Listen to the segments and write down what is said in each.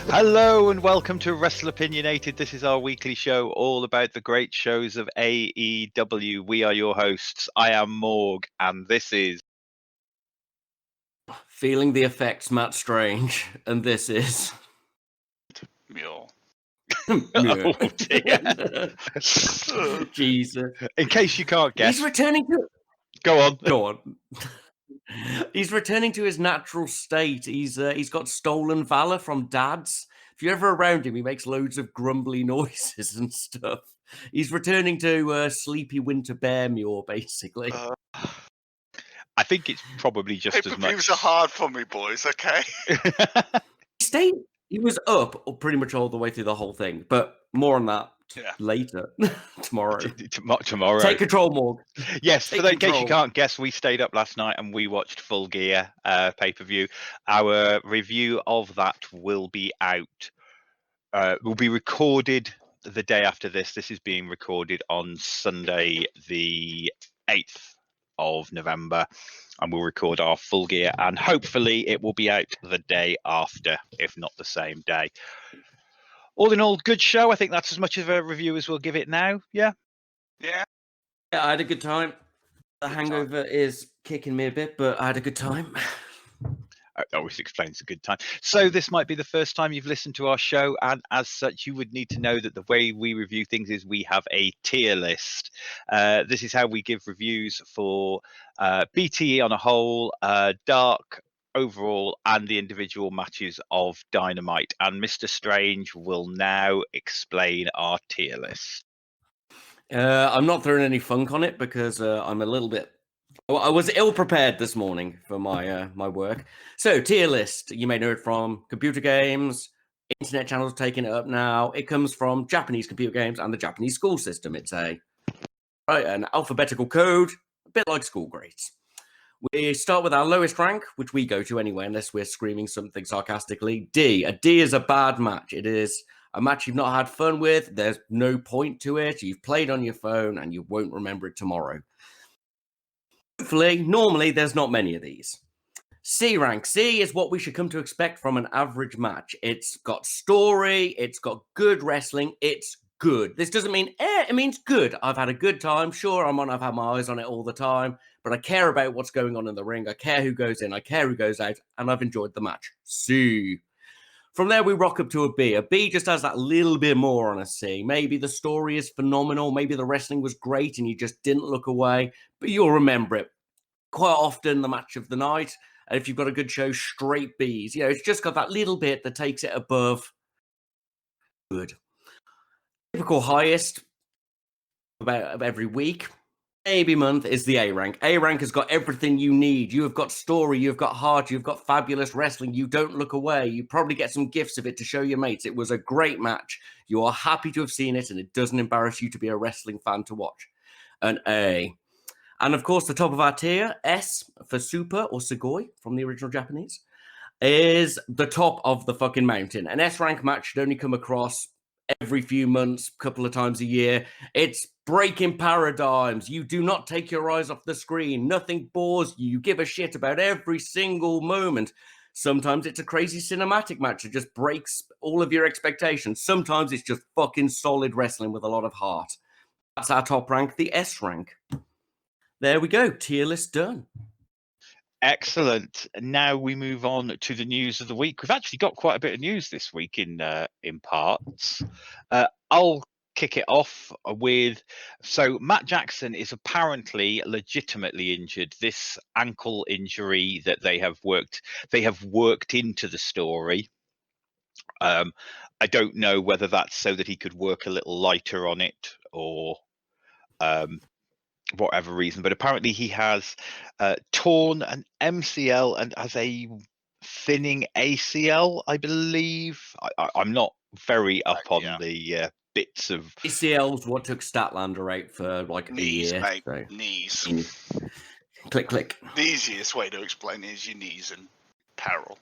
Hello and welcome to Wrestleopinionated. This is our weekly show all about the great shows of AEW. We are your hosts. I am Morg, and this is... Feeling the effects, Matt Strange, and this is... Muir. Muir. Oh dear. Jesus. In case you can't guess... He's returning to... Go on. Go on. He's returning to his natural state. He's got stolen valor from dads. If you're ever around him, he makes loads of grumbly noises and stuff. He's returning to sleepy winter bear Muir, basically. I think it's probably just as much... Pay-per-views are hard for me, boys, okay? He was up pretty much all the way through the whole thing, but more on that later. Tomorrow. Tomorrow. Take control, Morg. Yes, for in case you can't guess, we stayed up last night and we watched Full Gear pay-per-view. Our review of that will be out. Will be recorded the day after this. This is being recorded on Sunday, the 8th of November. And we'll record our Full Gear, and hopefully it will be out the day after, if not the same day. All in all, good show. I think that's as much of a review as we'll give it now. Yeah? Yeah, I had a good time. The hangover is kicking me a bit, but I had a good time. It always explains a good time. So this might be the first time you've listened to our show, and as such, you would need to know that the way we review things is we have a tier list. This is how we give reviews for BTE on a whole, Dark overall, and the individual matches of Dynamite. And Mr. Strange will now explain our tier list. I'm not throwing any funk on it because I'm a little bit... I was ill-prepared this morning for my my work. So, tier list. You may know it from computer games. Internet channels taking it up now. It comes from Japanese computer games and the Japanese school system. It's an alphabetical code, a bit like school grades. We start with our lowest rank, which we go to anyway, unless we're screaming something sarcastically. D. A D is a bad match. It is a match you've not had fun with. There's no point to it. You've played on your phone and you won't remember it tomorrow. Hopefully, normally there's not many of these. C rank. C is what we should come to expect from an average match. It's got story, it's got good wrestling, it's good. This doesn't mean it means good. I've had a good time. Sure, I've had my eyes on it all the time, but I care about what's going on in the ring. I care who goes in, I care who goes out, and I've enjoyed the match. C. From there, we rock up to a B. A B just has that little bit more on a C. Maybe the story is phenomenal. Maybe the wrestling was great and you just didn't look away, but you'll remember it. Quite often, the match of the night, and if you've got a good show, straight Bs. You know, it's just got that little bit that takes it above good. Typical highest about every week, maybe month, is the A rank. A rank has got everything you need. You have got story, you've got heart, you've got fabulous wrestling. You don't look away. You probably get some gifts of it to show your mates. It was a great match. You are happy to have seen it, and it doesn't embarrass you to be a wrestling fan to watch. An A. And of course, the top of our tier, S for super or Sugoi from the original Japanese, is the top of the fucking mountain. An S rank match should only come across every few months, couple of times a year. It's breaking paradigms. You do not take your eyes off the screen. Nothing bores you. You give a shit about every single moment. Sometimes it's a crazy cinematic match that just breaks all of your expectations. Sometimes it's just fucking solid wrestling with a lot of heart. That's our top rank, the S rank. There we go. Tier list done. Excellent. Now we move on to the news of the week. We've actually got quite a bit of news this week in parts. I'll kick it off with, so Matt Jackson is apparently legitimately injured. This ankle injury that they have worked into the story. I don't know whether that's so that he could work a little lighter on it or whatever reason, but apparently he has torn an MCL and has a thinning ACL, I believe. I'm not very up on the bits of... ACL's what took Statlander out for like knees, a year. mate. So. Knees. Click, click. The easiest way to explain it is your knees in peril.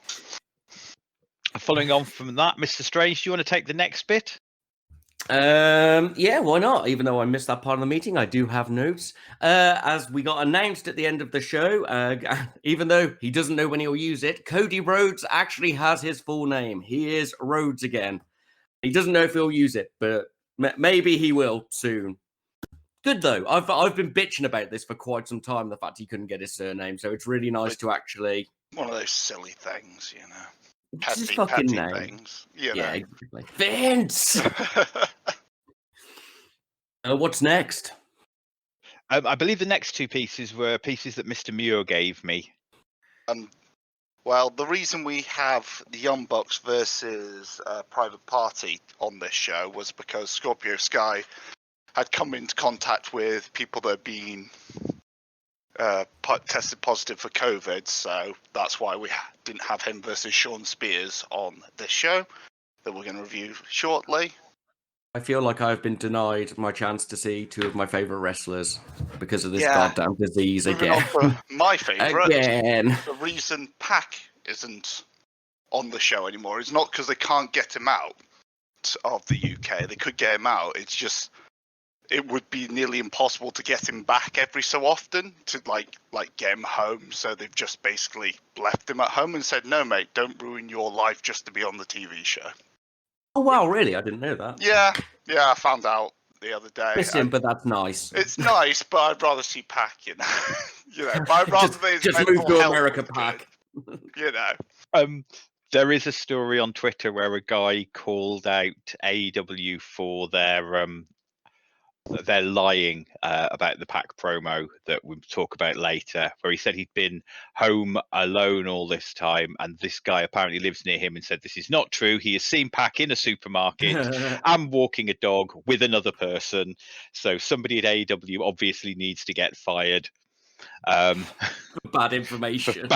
Following on from that, Mr. Strange, do you want to take the next bit? Yeah, why not? Even though I missed that part of the meeting, I do have notes. As we got announced at the end of the show, even though he doesn't know when he'll use it, Cody Rhodes actually has his full name. He is Rhodes again. He doesn't know if he'll use it, but maybe he will soon. Good though. I've been bitching about this for quite some time. The fact he couldn't get his surname, so it's really nice to actually. One of those silly things, you know. It's his Petty fucking name. things, you Yeah, know. exactly. Vince. What's next? I believe the next two pieces were pieces that Mr. Muir gave me. Well, the reason we have the Young Bucks versus Private Party on this show was because Scorpio Sky had come into contact with people that had been tested positive for COVID, so that's why we didn't have him versus Sean Spears on this show that we're going to review shortly. I feel like I've been denied my chance to see two of my favorite wrestlers because of this goddamn disease Moving again. on to my favorite. Again. The reason Pac isn't on the show anymore is not because they can't get him out of the UK. They could get him out. It's just it would be nearly impossible to get him back every so often to like get him home. So they've just basically left him at home and said, "No, mate, don't ruin your life just to be on the TV show." Oh wow, really? I didn't know that. Yeah, I found out the other day. Miss him, but that's nice. It's nice, but I'd rather see Pac, you know. But I'd rather just move to America, Pac. You know. There is a story on Twitter where a guy called out AEW for their lying about the Pac promo that we'll talk about later, where he said he'd been home alone all this time, and this guy apparently lives near him and said this is not true. He has seen Pac in a supermarket and walking a dog with another person. So somebody at AEW obviously needs to get fired. For bad information.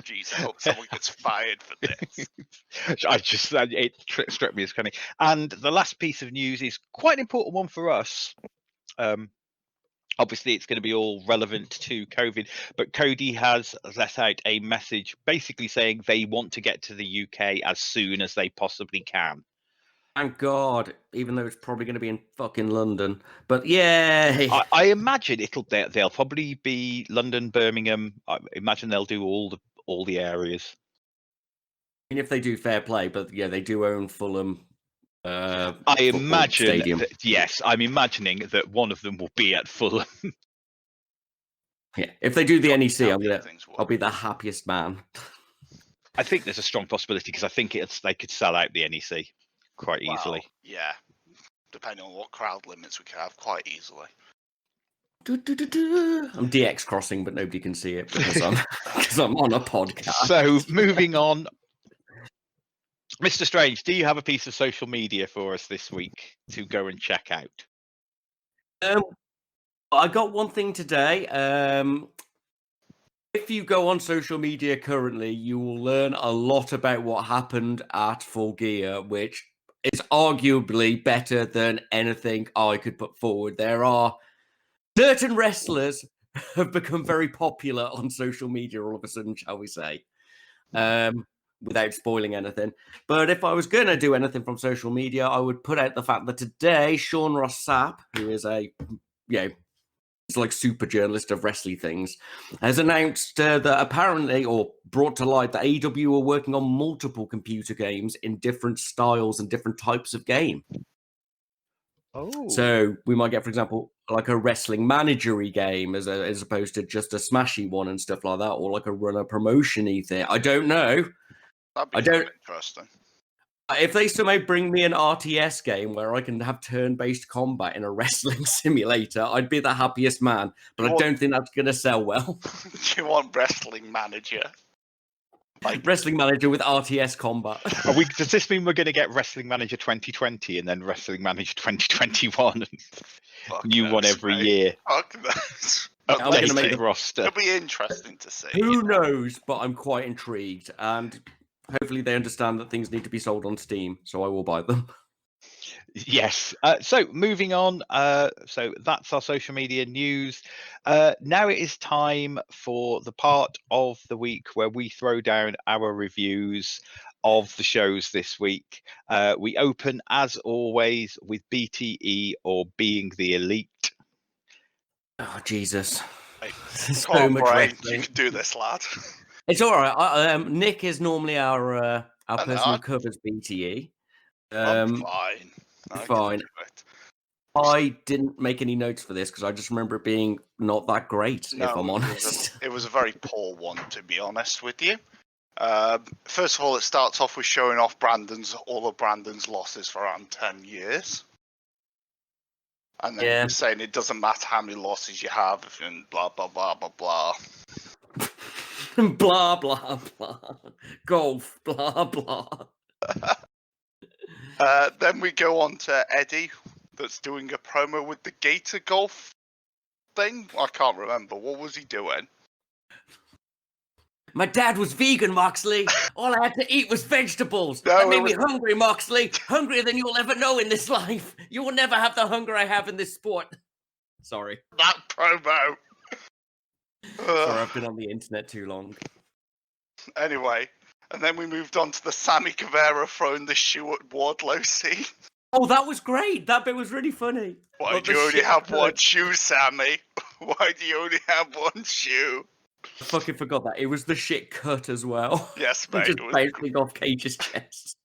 Jeez, I hope someone gets fired for this. It struck me as funny. And the last piece of news is quite an important one for us. Obviously, it's going to be all relevant to COVID, but Cody has let out a message basically saying they want to get to the UK as soon as they possibly can. Thank God, even though it's probably going to be in fucking London. But yeah, I imagine they'll probably be London, Birmingham. I imagine they'll do all the areas. I mean, if they do fair play, but yeah, they do own Fulham. I imagine yes, I'm imagining that one of them will be at Fulham. Yeah, if they do the NEC, I'll be the happiest man. I think there's a strong possibility because I think they could sell out the NEC quite easily. Yeah, depending on what crowd limits we can have, quite easily. I'm DX crossing, but nobody can see it because I'm on a podcast. So moving on, Mr. Strange, do you have a piece of social media for us this week to go and check out? I got one thing today. If you go on social media currently, you will learn a lot about what happened at Full Gear, which is arguably better than anything I could put forward. There are certain wrestlers have become very popular on social media all of a sudden, shall we say, without spoiling anything. But if I was going to do anything from social media, I would put out the fact that today, Sean Ross Sapp, who is he's like super journalist of wrestling things, has announced that apparently, or brought to light, that AEW are working on multiple computer games in different styles and different types of game. Oh, so we might get, for example, like a wrestling manager-y game as opposed to just a smashy one and stuff like that, or like a runner promotion-y thing. I don't know. That'd be interesting. If they somehow bring me an RTS game where I can have turn-based combat in a wrestling simulator, I'd be the happiest man. But I don't think that's going to sell well. Do you want Wrestling Manager? Like Wrestling Manager with RTS combat. Does this mean we're going to get Wrestling Manager 2020 and then Wrestling Manager 2021? New one every year. Fuck that. I'm going to make the roster. It'll be interesting to see. Who knows? But I'm quite intrigued. And hopefully they understand that things need to be sold on Steam, so I will buy them. Yes. So moving on. So that's our social media news. Now it is time for the part of the week where we throw down our reviews of the shows this week. We open, as always, with BTE, or Being the Elite. Oh, Jesus. Hey, So come on, much Brian, wrestling. you can do this, lad. It's all right. Nick is normally our I person know. who covers BTE. I'm fine. I can fine. do it. I didn't make any notes for this because I just remember it being not that great, if I'm honest. It was a very poor one, to be honest with you. First of all, it starts off with showing off all of Brandon's losses for around 10 years. And then saying it doesn't matter how many losses you have, and blah, blah, blah, blah, blah. Blah, blah, blah. Golf, blah, blah. Then we go on to Eddie, that's doing a promo with the Gator Golf thing. I can't remember. What was he doing? My dad was vegan, Moxley. All I had to eat was vegetables. No, That made me hungry, Moxley. Hungrier than you'll ever know in this life. You will never have the hunger I have in this sport. Sorry. That promo. Sorry, I've been on the internet too long. Anyway, and then we moved on to the Sammy Guevara throwing the shoe at Wardlow scene. Oh, that was great. That bit was really funny. Why do you only have one shoe, Sammy? Why do you only have one shoe? I fucking forgot that. It was the shit cut as well. Yes, mate. Just bouncing off Cage's chest.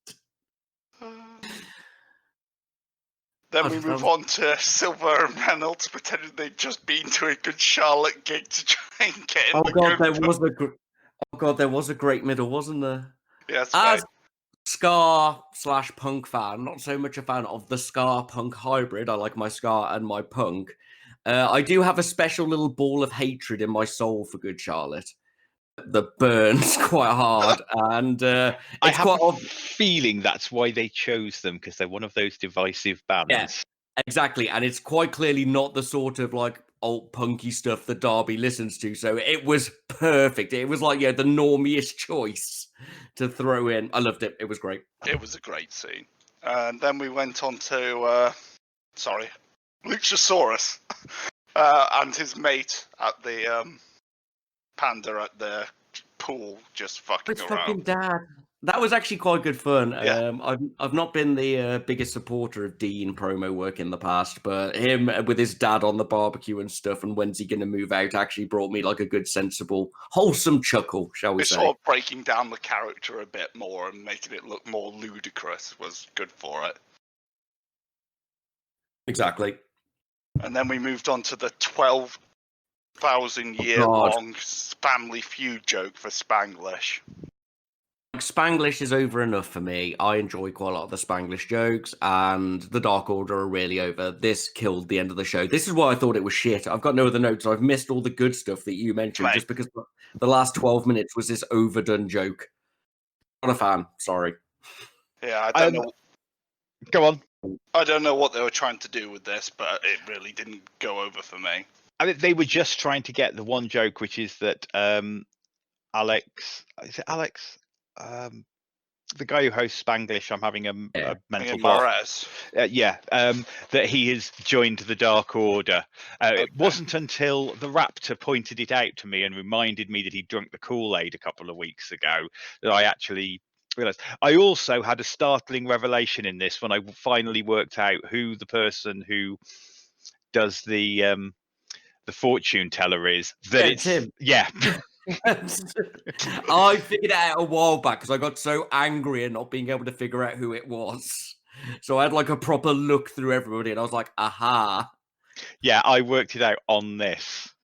Then we move on to Silver and Reynolds pretending they'd just been to a good Charlotte gig to try and get in Oh the god, group. there was a great middle, wasn't there? Yes, As mate. Ska/punk fan, not so much a fan of the Ska-punk hybrid. I like my Ska and my punk. I do have a special little ball of hatred in my soul for Good Charlotte that burns quite hard, and I have a feeling that's why they chose them, because they're one of those divisive bands. Yeah, exactly, and it's quite clearly not the sort of like alt punky stuff that Darby listens to. So it was perfect. It was like the normiest choice to throw in. I loved it. It was great. It was a great scene. And then we went on to Luchasaurus and his mate at the Panda at the pool, just fucking around. Fucking dad. That was actually quite good fun. Yeah. I've not been the biggest supporter of Dean promo work in the past, but him with his dad on the barbecue and stuff, and when's he going to move out, actually brought me like a good, sensible, wholesome chuckle, shall we say? Sort of breaking down the character a bit more and making it look more ludicrous was good for it. Exactly. And then we moved on to the 12,000-year-long family feud joke for Spanglish. Spanglish is over enough for me. I enjoy quite a lot of the Spanglish jokes, and the Dark Order are really over. This killed the end of the show. This is why I thought it was shit. I've got no other notes. I've missed all the good stuff that you mentioned, just because the last 12 minutes was this overdone joke. Not a fan. Sorry. Yeah, I don't know. Go on. I don't know what they were trying to do with this, but it really didn't go over for me. I mean, they were just trying to get the one joke, which is that Alex, is it Alex? The guy who hosts Spanglish, I'm having a mental block. That he has joined the Dark Order. It wasn't until the Raptor pointed it out to me and reminded me that he'd drunk the Kool-Aid a couple of weeks ago that I actually realized. I also had a startling revelation in this when I finally worked out who the person who does the fortune teller is. That it's him. Yeah. I figured it out a while back because I got so angry at not being able to figure out who it was. So I had like a proper look through everybody, and I was like, aha. Yeah, I worked it out on this.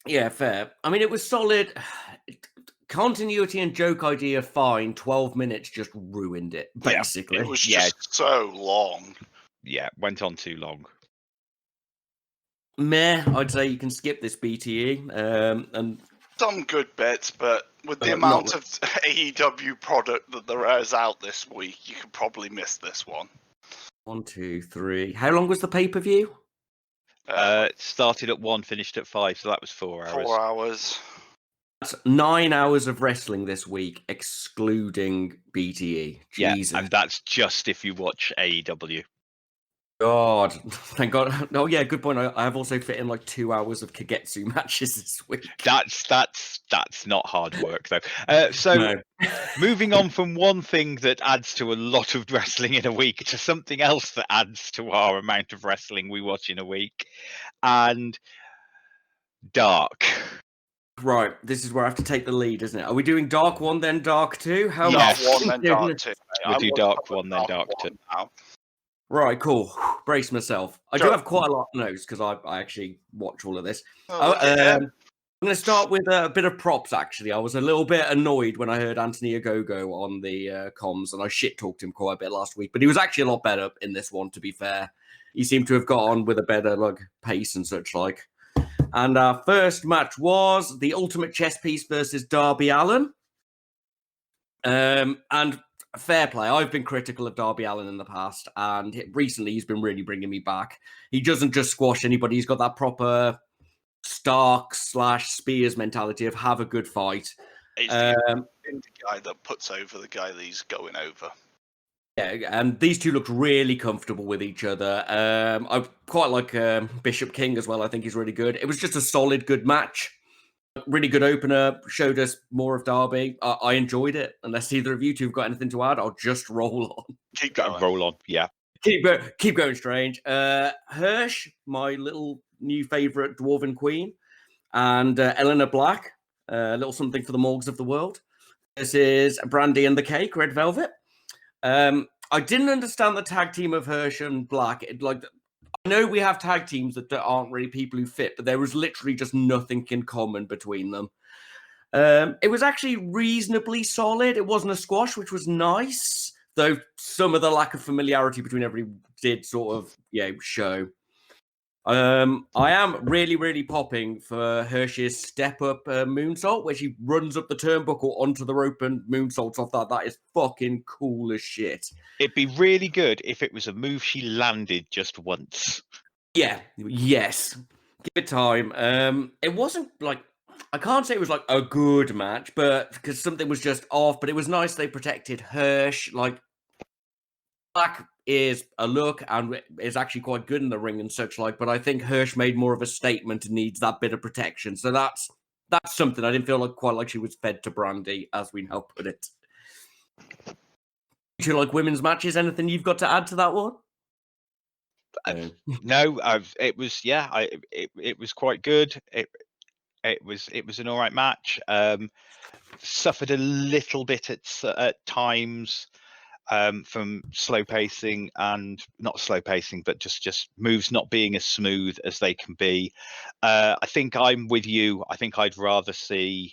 Yeah, fair. I mean, it was solid. Continuity and joke idea, fine. 12 minutes just ruined it, basically. It was just so long. Yeah, went on too long. Meh, I'd say you can skip this BTE. And some good bits, but with the amount of AEW product that there is out this week, you could probably miss this one. 1, 2, 3. How long was the pay-per-view? It started at 1, finished at 5, so that was 4 hours. 4 hours. That's 9 hours of wrestling this week, excluding BTE. Jesus. Yeah, and that's just if you watch AEW. God, thank God. Oh yeah, good point. I have also fit in like 2 hours of Kagetsu matches this week. That's not hard work though. So No. moving on from one thing that adds to a lot of wrestling in a week to something else that adds to our amount of wrestling we watch in a week, and Dark. Right, this is where I have to take the lead, isn't it? Are we doing Dark 1 then Dark 2? How Yes. Dark 1 then Dark 2. We'll do I'm Dark on 1 then Dark 2. now. Right, cool. Brace myself. I do have quite a lot of notes because I actually watch all of this. I'm going to start with a bit of props, actually. I was a little bit annoyed when I heard Anthony Ogogo on the comms, and I shit-talked him quite a bit last week, but he was actually a lot better in this one, to be fair. He seemed to have got on with a better pace and such like. And our first match was the Ultimate Chess Piece versus Darby Allin. And fair play. I've been critical of Darby Allin in the past, and recently he's been really bringing me back. He doesn't just squash anybody. He's got that proper Stark/Spears mentality of have a good fight. He's the guy that puts over the guy that he's going over. Yeah, and these two looked really comfortable with each other. I quite like Bishop King as well. I think he's really good. It was just a solid, good match. Really good opener. Showed us more of Darby. I enjoyed it. Unless either of you two have got anything to add, I'll just roll on. Keep going. Roll on, yeah. Keep going, Strange. Hirsch, my little new favourite Dwarven Queen, and Eleanor Black, a little something for the Morgs of the world. This is Brandy and the Cake, Red Velvet. I didn't understand the tag team of Hirsch and Black. I know we have tag teams that aren't really people who fit, but there was literally just nothing in common between them. It was actually reasonably solid. It wasn't a squash, which was nice, though some of the lack of familiarity between everybody did sort of show. I am really, really popping for Hirsch's step-up moonsault, where she runs up the turnbuckle onto the rope and moonsaults off that. That is fucking cool as shit. It'd be really good if it was a move she landed just once. Yeah, yes. Give it time. It wasn't I can't say it was like a good match, but because something was just off, but it was nice they protected Hirsch. Black is a look and is actually quite good in the ring and such like, but I think Hirsch made more of a statement and needs that bit of protection. So that's something I didn't feel quite like she was fed to Brandy, as we now put it. Do you like women's matches? Anything you've got to add to that one? No, it was it was quite good. It was an all right match. Suffered a little bit at times from slow pacing, and not slow pacing, but just moves not being as smooth as they can be. I think I'm with you. I think I'd have rather seen.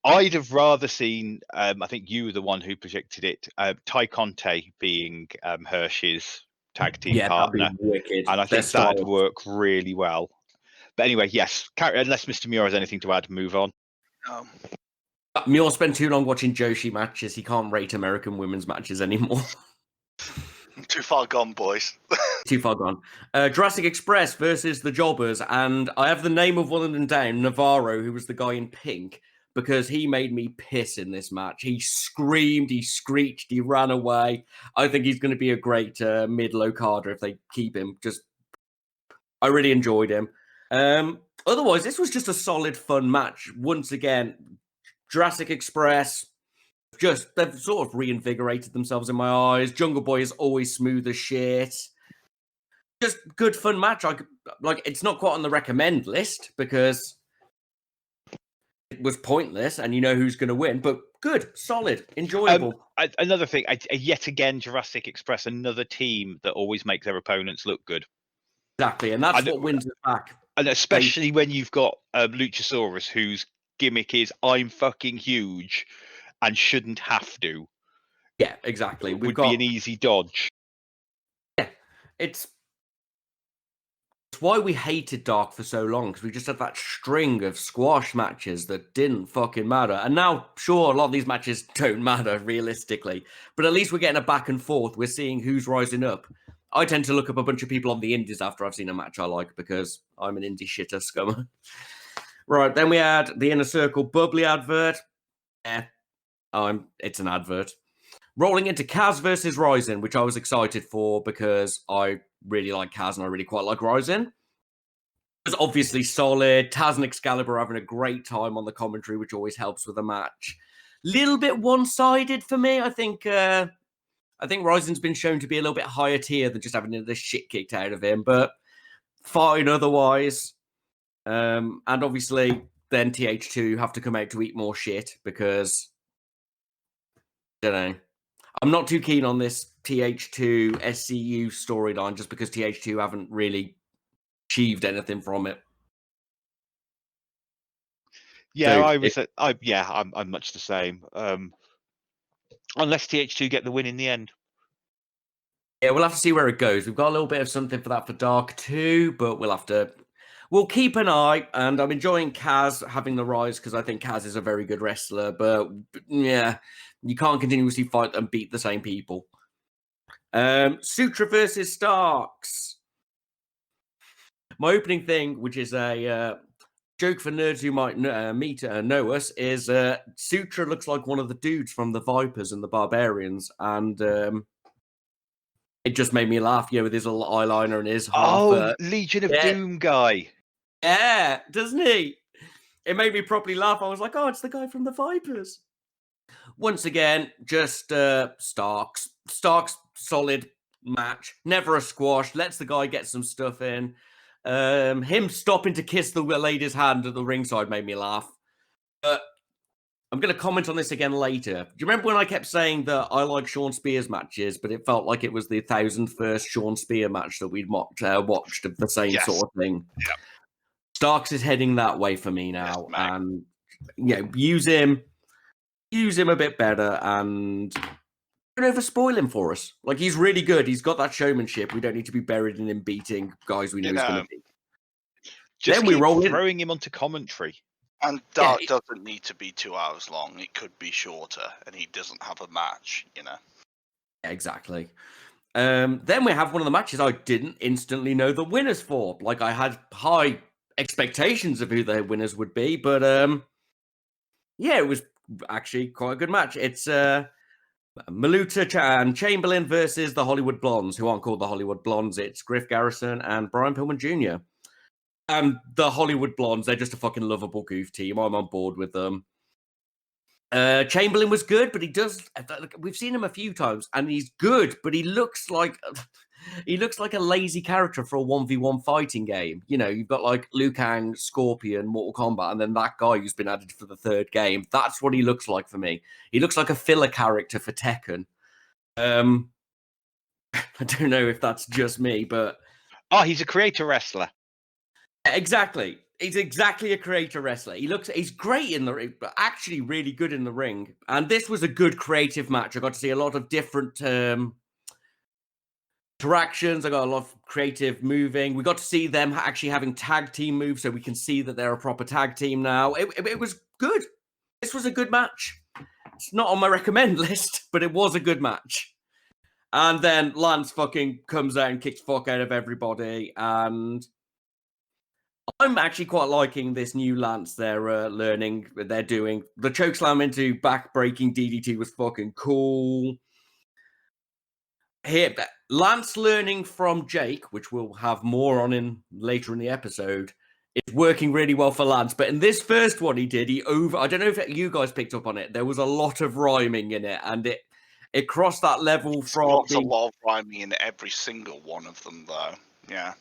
I think you were the one who projected it. Ty Conte being Hirsch's tag team partner, that'd be wicked. and I think that'd work really well. But anyway, yes. Unless Mr. Muir has anything to add, move on. Muir spent too long watching Joshi matches. He can't rate American women's matches anymore. Too far gone, boys. Too far gone. Jurassic Express versus the Jobbers, and I have the name of one of them down, Navarro, who was the guy in pink, because he made me piss in this match. He screamed, he screeched, he ran away. I think he's going to be a great mid-low carder if they keep him. I really enjoyed him. Otherwise, this was just a solid, fun match. Once again, Jurassic Express, they've sort of reinvigorated themselves in my eyes. Jungle Boy is always smooth as shit. Just good, fun match. It's not quite on the recommend list because it was pointless and you know who's going to win, but good, solid, enjoyable. Another thing, yet again, Jurassic Express, another team that always make their opponents look good. Exactly, and that's what wins it back. And especially when you've got Luchasaurus, whose gimmick is I'm fucking huge and shouldn't have to. Yeah, exactly. It would be an easy dodge. Yeah, it's why we hated Dark for so long, because we just had that string of squash matches that didn't fucking matter. And now, sure, a lot of these matches don't matter realistically, but at least we're getting a back and forth. We're seeing who's rising up. I tend to look up a bunch of people on the indies after I've seen a match I like because I'm an indie shitter scummer. Right, then we had the Inner Circle Bubbly advert. It's an advert. Rolling into Kaz versus Ryzen, which I was excited for because I really like Kaz and I really quite like Ryzen. It was obviously solid. Taz and Excalibur having a great time on the commentary, which always helps with a match. Little bit one-sided for me. I think Ryzen's been shown to be a little bit higher tier than just having the shit kicked out of him, but fine otherwise. And obviously, then TH2 have to come out to eat more shit because, I don't know. I'm not too keen on this TH2 SCU storyline just because TH2 haven't really achieved anything from it. Yeah, So I'm much the same. Unless TH2 get the win in the end. Yeah, we'll have to see where it goes. We've got a little bit of something for that for Dark 2, but we'll keep an eye. And I'm enjoying Kaz having the rise because I think Kaz is a very good wrestler. But yeah, you can't continuously fight and beat the same people. Sutra versus Starks. My opening thing, which is a joke for nerds who might know us, is Sutra looks like one of the dudes from the Vipers and the Barbarians, and it just made me laugh. Yeah, with his little eyeliner and his half. Legion of Doom guy. Yeah, doesn't he? It made me properly laugh. I was like, oh, it's the guy from the Vipers. Once again, just Starks, solid match. Never a squash. Lets the guy get some stuff in. Him stopping to kiss the lady's hand at the ringside made me laugh. But I'm going to comment on this again later. Do you remember when I kept saying that I like Sean Spears matches, but it felt like it was the 1,001st Sean Spear match that we'd watched of the same sort of thing? Yeah. Starks is heading that way for me now, and use him a bit better, and don't over spoil him for us. Like, he's really good. He's got that showmanship. We don't need to be buried in him beating guys we know he's going to beat. Just then we roll throwing him onto commentary. And Dark doesn't need to be 2 hours long. It could be shorter, and he doesn't have a match, Exactly. Then we have one of the matches I didn't instantly know the winners for. Like, I had high expectations of who the winners would be, but it was actually quite a good match. It's Maluta and Chamberlain versus the Hollywood Blondes, who aren't called the Hollywood Blondes. It's Griff Garrison and Brian Pillman Jr. The Hollywood Blondes, they're just a fucking lovable goof team. I'm on board with them. Chamberlain was good, but we've seen him a few times, and he's good, but he looks like a lazy character for a 1v1 fighting game. You've got like Liu Kang, Scorpion, Mortal Kombat, and then that guy who's been added for the 3rd game. That's what he looks like for me. He looks like a filler character for Tekken. I don't know if that's just me, but he's a creator wrestler. Exactly. He's exactly a creator wrestler. He's great in the ring, but actually really good in the ring. And this was a good creative match. I got to see a lot of different interactions. I got a lot of creative moving. We got to see them actually having tag team moves, so we can see that they're a proper tag team now. It was good. This was a good match. It's not on my recommend list, but it was a good match. And then Lance fucking comes out and kicks fuck out of everybody, and I'm actually quite liking this new Lance they're doing. The chokeslam into back-breaking DDT was fucking cool. Here, Lance learning from Jake, which we'll have more on later in the episode, is working really well for Lance. But in this first one he did, I don't know if you guys picked up on it, there was a lot of rhyming in it, and it crossed that level from... Lots a lot of rhyming in every single one of them, though. Yeah.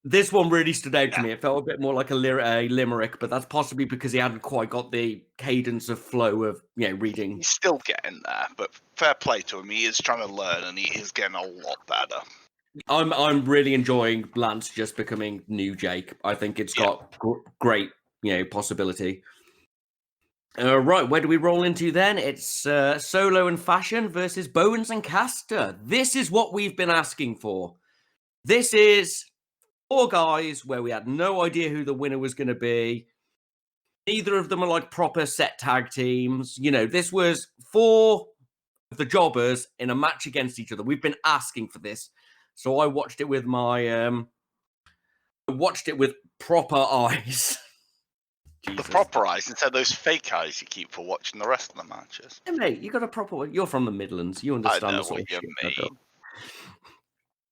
This one really stood out to me. It felt a bit more like a limerick, but that's possibly because he hadn't quite got the cadence of flow of reading. He's still getting there, but fair play to him. He is trying to learn, and he is getting a lot better. I'm really enjoying Lance just becoming new Jake. I think it's got great possibility. Right, where do we roll into then? It's Solo and Fashion versus Bowens and Caster. This is what we've been asking for. This is 4 guys where we had no idea who the winner was going to be. Neither of them are like proper set tag teams. This was 4 of the jobbers in a match against each other. We've been asking for this. So I watched it with proper eyes. Jesus. The proper eyes instead of those fake eyes you keep for watching the rest of the matches. Hey, mate, you got a proper one. You're from the Midlands. You understand I know the sort what of you shit I do. mean.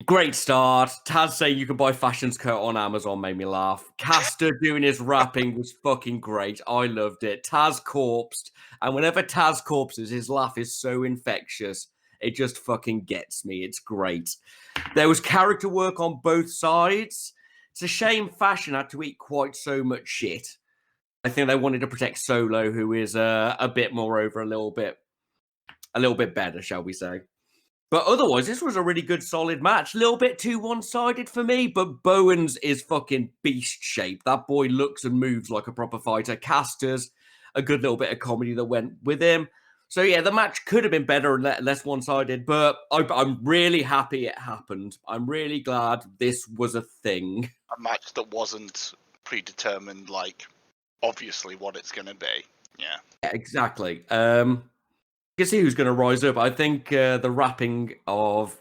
Great start. Taz saying you can buy Fashion's coat on Amazon made me laugh. Caster doing his rapping was fucking great. I loved it. Taz corpsed. And whenever Taz corpses, his laugh is so infectious. It just fucking gets me. It's great. There was character work on both sides. It's a shame Fashion had to eat quite so much shit. I think they wanted to protect Solo, who is a bit more over, a little bit better, shall we say. But otherwise, this was a really good, solid match. A little bit too one-sided for me, but Bowens is fucking beast shape. That boy looks and moves like a proper fighter. Caster's a good little bit of comedy that went with him. So yeah, the match could have been better and less one-sided, but I'm really happy it happened. I'm really glad this was a thing. A match that wasn't predetermined, like, obviously what it's going to be. Yeah, exactly. You can see who's going to rise up. I think the rapping of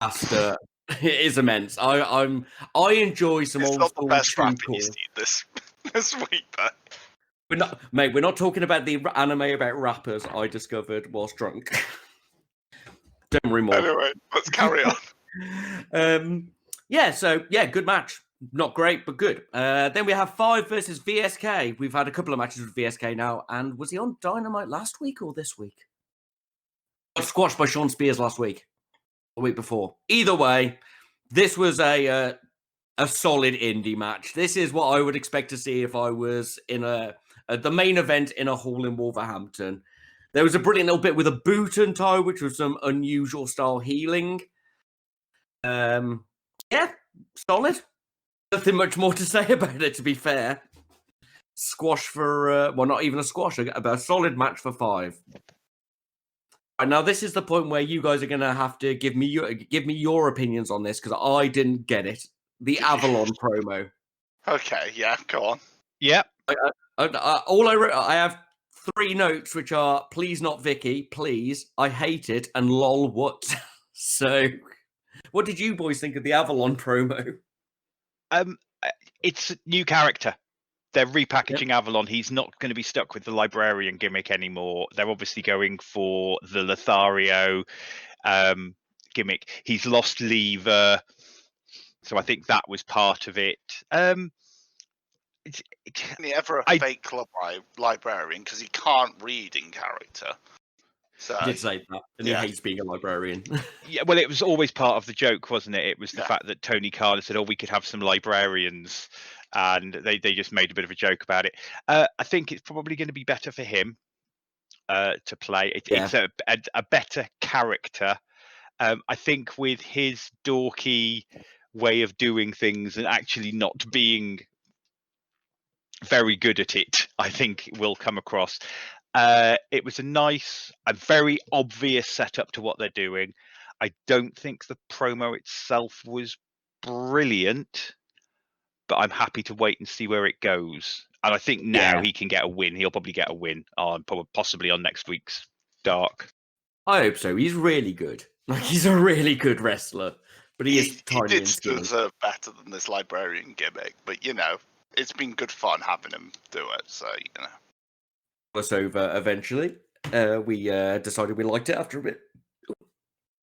Asta is immense. I enjoy some it's old not the school best true rapping core. you see this week, but We're not talking about the anime about rappers I discovered whilst drunk. Don't worry more. anyway, let's carry on. Good match. Not great, but good. Then we have 5 versus VSK. We've had a couple of matches with VSK now, and was he on Dynamite last week or this week? Got squashed by Sean Spears last week, the week before. Either way, this was a solid indie match. This is what I would expect to see if I was in the main event in a hall in Wolverhampton. There was a brilliant little bit with a boot and tie, which was some unusual style healing. Solid. Nothing much more to say about it, to be fair. Squash for, not even a squash, a solid match for 5. Right, now, this is the point where you guys are going to have to give me your opinions on this, because I didn't get it. The Avalon promo. Okay, yeah, go on. Yep. I have 3 notes, which are please not Vicky, please, I hate it, and lol what. So, what did you boys think of the Avalon promo? It's a new character. They're repackaging Avalon. He's not going to be stuck with the librarian gimmick anymore. They're obviously going for the Lothario gimmick. He's lost lever, so I think that was part of it. Is he ever a fake librarian because he can't read in character? So He did say that, and he hates being a librarian. Yeah, well, it was always part of the joke, wasn't it? It was the fact that Tony Khan said, "Oh, we could have some librarians," and they just made a bit of a joke about it. I think it's probably going to be better for him to play. It's a better character. I think with his dorky way of doing things and actually not being very good at it, I think will come across. It was a very obvious setup to what they're doing. I don't think the promo itself was brilliant, but I'm happy to wait and see where it goes. And I think now he can get a win. He'll probably get a win on possibly on next week's Dark. I hope so. He's really good. Like, he's a really good wrestler, but he is tiny he and skinny. deserve better than this librarian gimmick, but it's been good fun having him do it. So us over eventually. We decided we liked it after a bit.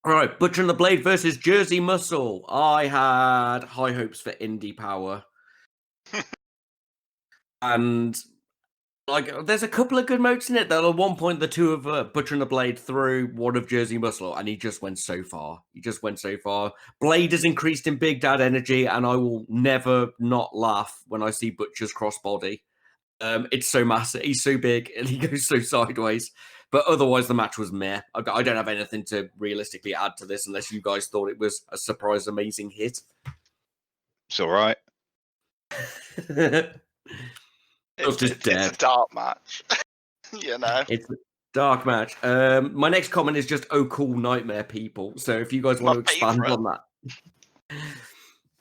All right, Butcher and the Blade versus Jersey Muscle. I had high hopes for Indie Power. And there's a couple of good moves in it. That at one point, the two of Butcher and the Blade threw one of Jersey Muscle, and he just went so far. Blade has increased in Big Dad energy, and I will never not laugh when I see Butcher's crossbody. It's so massive. He's so big, and he goes so sideways. But otherwise, the match was meh. I don't have anything to realistically add to this, unless you guys thought it was a surprise, amazing hit. It's all right. It's a dark match. It's a dark match. My next comment is just "oh cool nightmare people." So if you guys want to expand on that.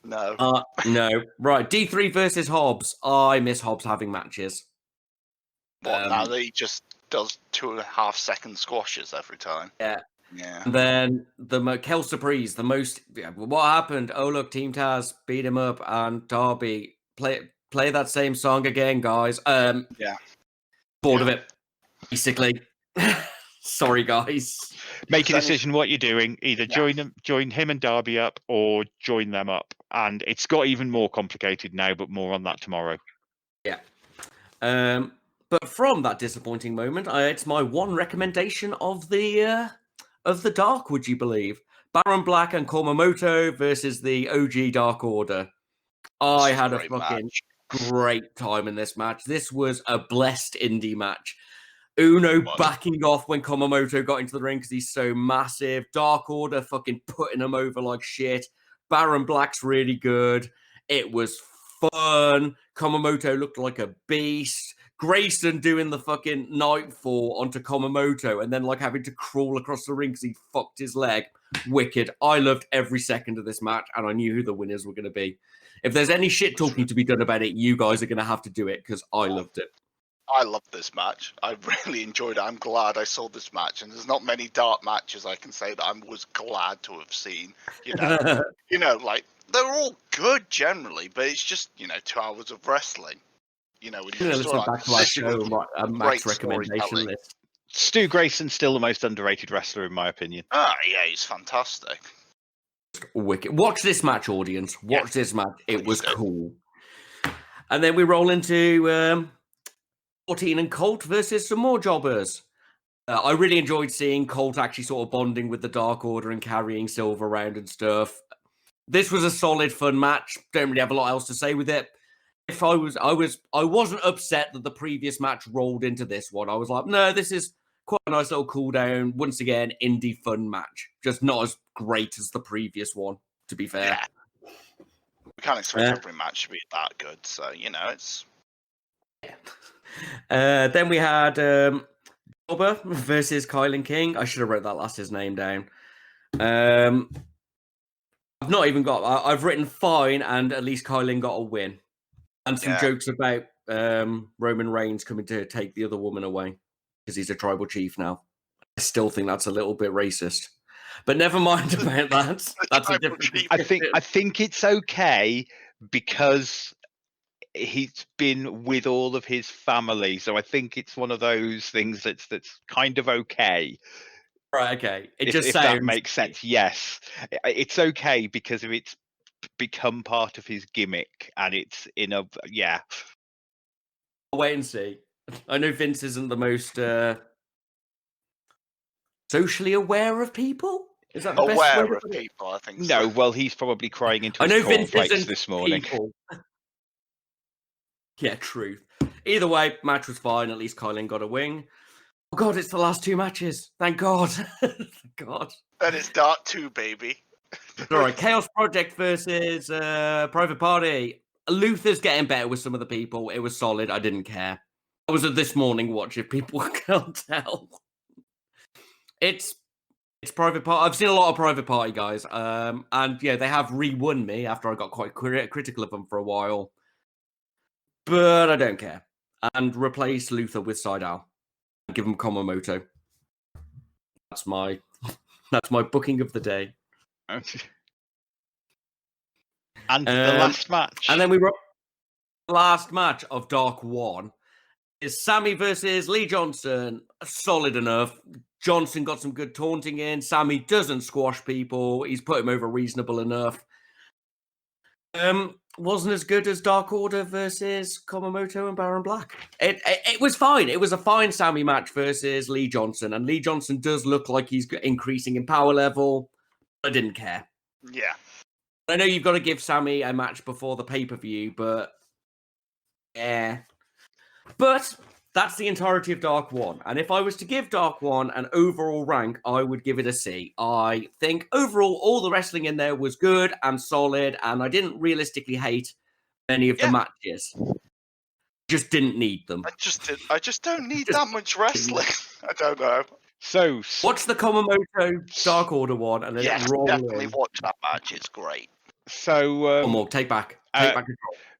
No. Right, D3 versus Hobbs. I miss Hobbs having matches. Now that he just does 2.5 second squashes every time. Yeah. Yeah. And then the Kel Surprise, the most. What happened? Oh look, Team Taz beat him up, and Darby play play that same song again, guys. Yeah. Bored of it, basically. Sorry, guys. Make a Does any- decision what you're doing. Either Yeah. join him and Darby up, or join them up. And it's got even more complicated now, but more on that tomorrow. Yeah. But from that disappointing moment, it's my one recommendation of the dark. Would you believe? Baron Black and Kumamoto versus the OG Dark Order. I had a fucking great time in this match. This was a blessed indie match. Uno backing off when Kumamoto got into the ring because he's so massive. Dark Order fucking putting him over like shit. Baron Black's really good. It was fun. Kumamoto looked like a beast. Grayson doing the fucking nightfall onto Kumamoto and then like having to crawl across the ring because he fucked his leg. Wicked. I loved every second of this match and I knew who the winners were going to be. If there's any shit talking to be done about it, you guys are going to have to do it because I loved it. I loved this match. I really enjoyed it. I'm glad I saw this match, and there's not many dark matches I can say that I was glad to have seen. Like they're all good generally, but it's just 2 hours of wrestling. When you listen back to our show, a match recommendation list. Stu Grayson's still the most underrated wrestler in my opinion. Ah, yeah, he's fantastic. Wicked. Watch this match, audience. Watch this match. It was cool. And then we roll into 14 and Colt versus some more jobbers. I really enjoyed seeing Colt actually sort of bonding with the Dark Order and carrying Silver around and stuff. This was a solid, fun match. Don't really have a lot else to say with it. If I wasn't upset that the previous match rolled into this one. I was like, no, this is quite a nice little cool down. Once again, indie fun match. Just not as great as the previous one, to be fair. Yeah. We can't expect every match to be that good, so it's. Then we had Jobber versus Kylan King. I should have wrote that last his name down. I've not even got. I've written fine, and at least Kylan got a win, and some jokes about Roman Reigns coming to take the other woman away because he's a tribal chief now. I still think that's a little bit racist, but never mind about that. That's a different. I think it's okay because he's been with all of his family, so I think it's one of those things that's kind of okay. Right, okay. It if that makes sense. Yes, it's okay because of it's become part of his gimmick, and it's in a I'll wait and see. I know Vince isn't the most socially aware of people. Is that the best way Aware to of put it? people, I think. No, So. well, he's probably crying into I his know Vince cornflakes isn't this morning. people. Yeah, truth. Either way, match was fine. At least Kylan got a wing. Oh God, it's the last 2 matches. Thank God. Thank God. And it's Dark 2, baby. All right, Chaos Project versus Private Party. Luther's getting better with some of the people. It was solid. I didn't care. I was at this morning watch if people can't tell. It's Private Party. I've seen a lot of Private Party guys. And yeah, they have re-won me after I got quite critical of them for a while. But I don't care. And replace Luther with Seidel. And give him Kumamoto. That's my booking of the day. And the last match. And then we wrote the last match of Dark 1 is Sammy versus Lee Johnson. Solid enough. Johnson got some good taunting in. Sammy doesn't squash people. He's put him over reasonable enough. Wasn't as good as Dark Order versus Kumamoto and Baron Black. It was fine. It was a fine Sammy match versus Lee Johnson. And Lee Johnson does look like he's increasing in power level. I didn't care. Yeah. I know you've got to give Sammy a match before the pay-per-view, but yeah. But that's the entirety of Dark 1. And if I was to give Dark 1 an overall rank, I would give it a C. I think overall all the wrestling in there was good and solid, and I didn't realistically hate any of the matches. Just didn't need them. I just don't need that much wrestling. I don't know. So watch the Kumamoto Dark Order one, and then roll definitely in. watch that match. It's great. So Morg, take back control.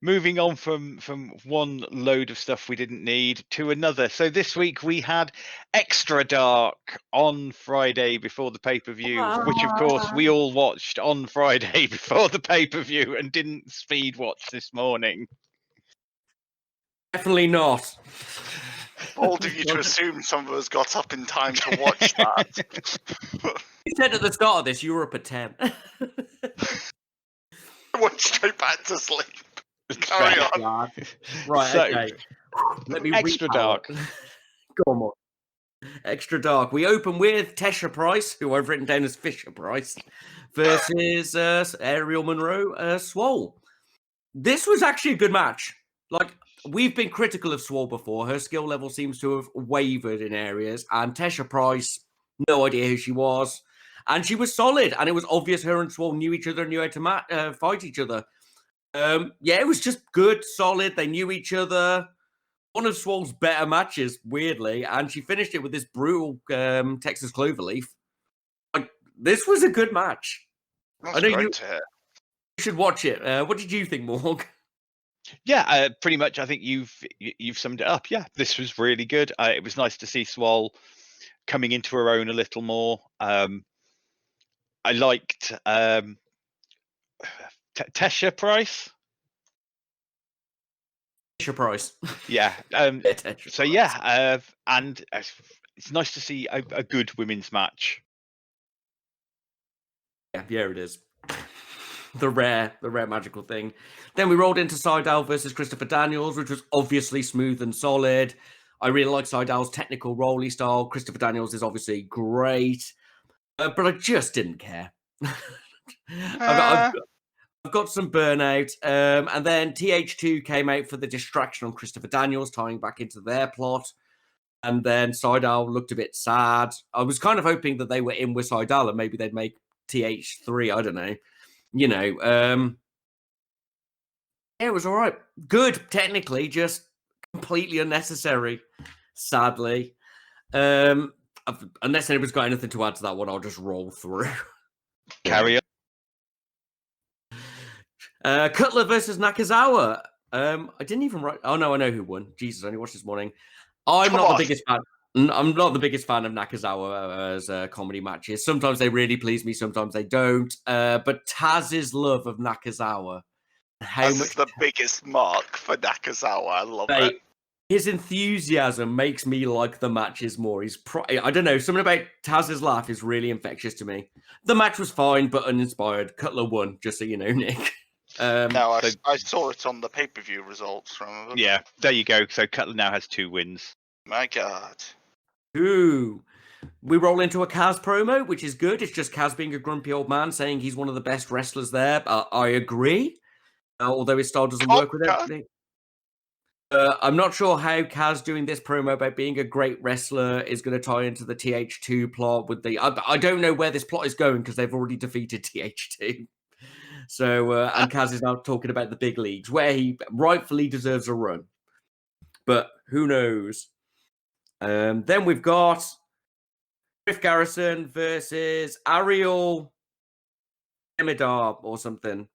Moving on from one load of stuff we didn't need to another. So this week we had Extra Dark on Friday before the pay-per-view, which of course we all watched on Friday before the pay-per-view and didn't speed watch this morning. Definitely not. Bold of you to assume some of us got up in time to watch that. You said at the start of this you were up at 10. I went straight back to sleep. Carry on. God. Right, So, okay. Let me Extra repower. dark. Go on, Morg. Extra dark. We open with Tesha Price, who I've written down as Fisher Price, versus Ariel Monroe, Swole. This was actually a good match. Like, we've been critical of Swole before. Her skill level seems to have wavered in areas, and Tesha Price, no idea who she was. And she was solid, and it was obvious her and Swole knew each other and knew how to fight each other. Yeah, it was just good, solid. They knew each other. One of Swole's better matches, weirdly, and she finished it with this brutal Texas Cloverleaf. Like, this was a good match. That's I know great you to hear. should watch it. What did you think, Morg? Yeah, pretty much. I think you've summed it up. Yeah, this was really good. It was nice to see Swole coming into her own a little more. I liked Tesha Price. Fisher Price. Yeah. Tesha So Price. yeah, and it's nice to see a good women's match. Yeah, it is. The rare magical thing. Then we rolled into Seidel versus Christopher Daniels, which was obviously smooth and solid. I really like Seidel's technical rolly style. Christopher Daniels is obviously great, but I just didn't care. I've got some burnout. And then TH2 came out for the distraction on Christopher Daniels, tying back into their plot. And then Seidel looked a bit sad. I was kind of hoping that they were in with Seidel and maybe they'd make TH3. I don't know. You know, yeah, it was all right. Good, technically, just completely unnecessary, sadly. Unless anybody's got anything to add to that one, I'll just roll through. Carry on. Cutler versus Nakazawa. I didn't even write. Oh no, I know who won. Jesus, I only watched this morning. I'm not the biggest fan. I'm not the biggest fan of Nakazawa's comedy matches. Sometimes they really please me, sometimes they don't. But Taz's love of Nakazawa, This is the biggest mark for Nakazawa. I love it. His enthusiasm makes me like the matches more. I don't know, something about Taz's laugh is really infectious to me. The match was fine, but uninspired. Cutler won, just so you know, Nick. No, I saw it on the pay-per-view results. Remember? Yeah, there you go. So Cutler now has 2 wins. My God. Ooh. We roll into a Kaz promo, which is good. It's just Kaz being a grumpy old man saying he's one of the best wrestlers there. I agree. Although his style doesn't work with everything. I'm not sure how Kaz doing this promo about being a great wrestler is going to tie into the TH2 plot with the... I don't know where this plot is going because they've already defeated TH2. So, and Kaz is now talking about the big leagues, where he rightfully deserves a run. But who knows? Then we've got Griff Garrison versus Ariel Emidar or something.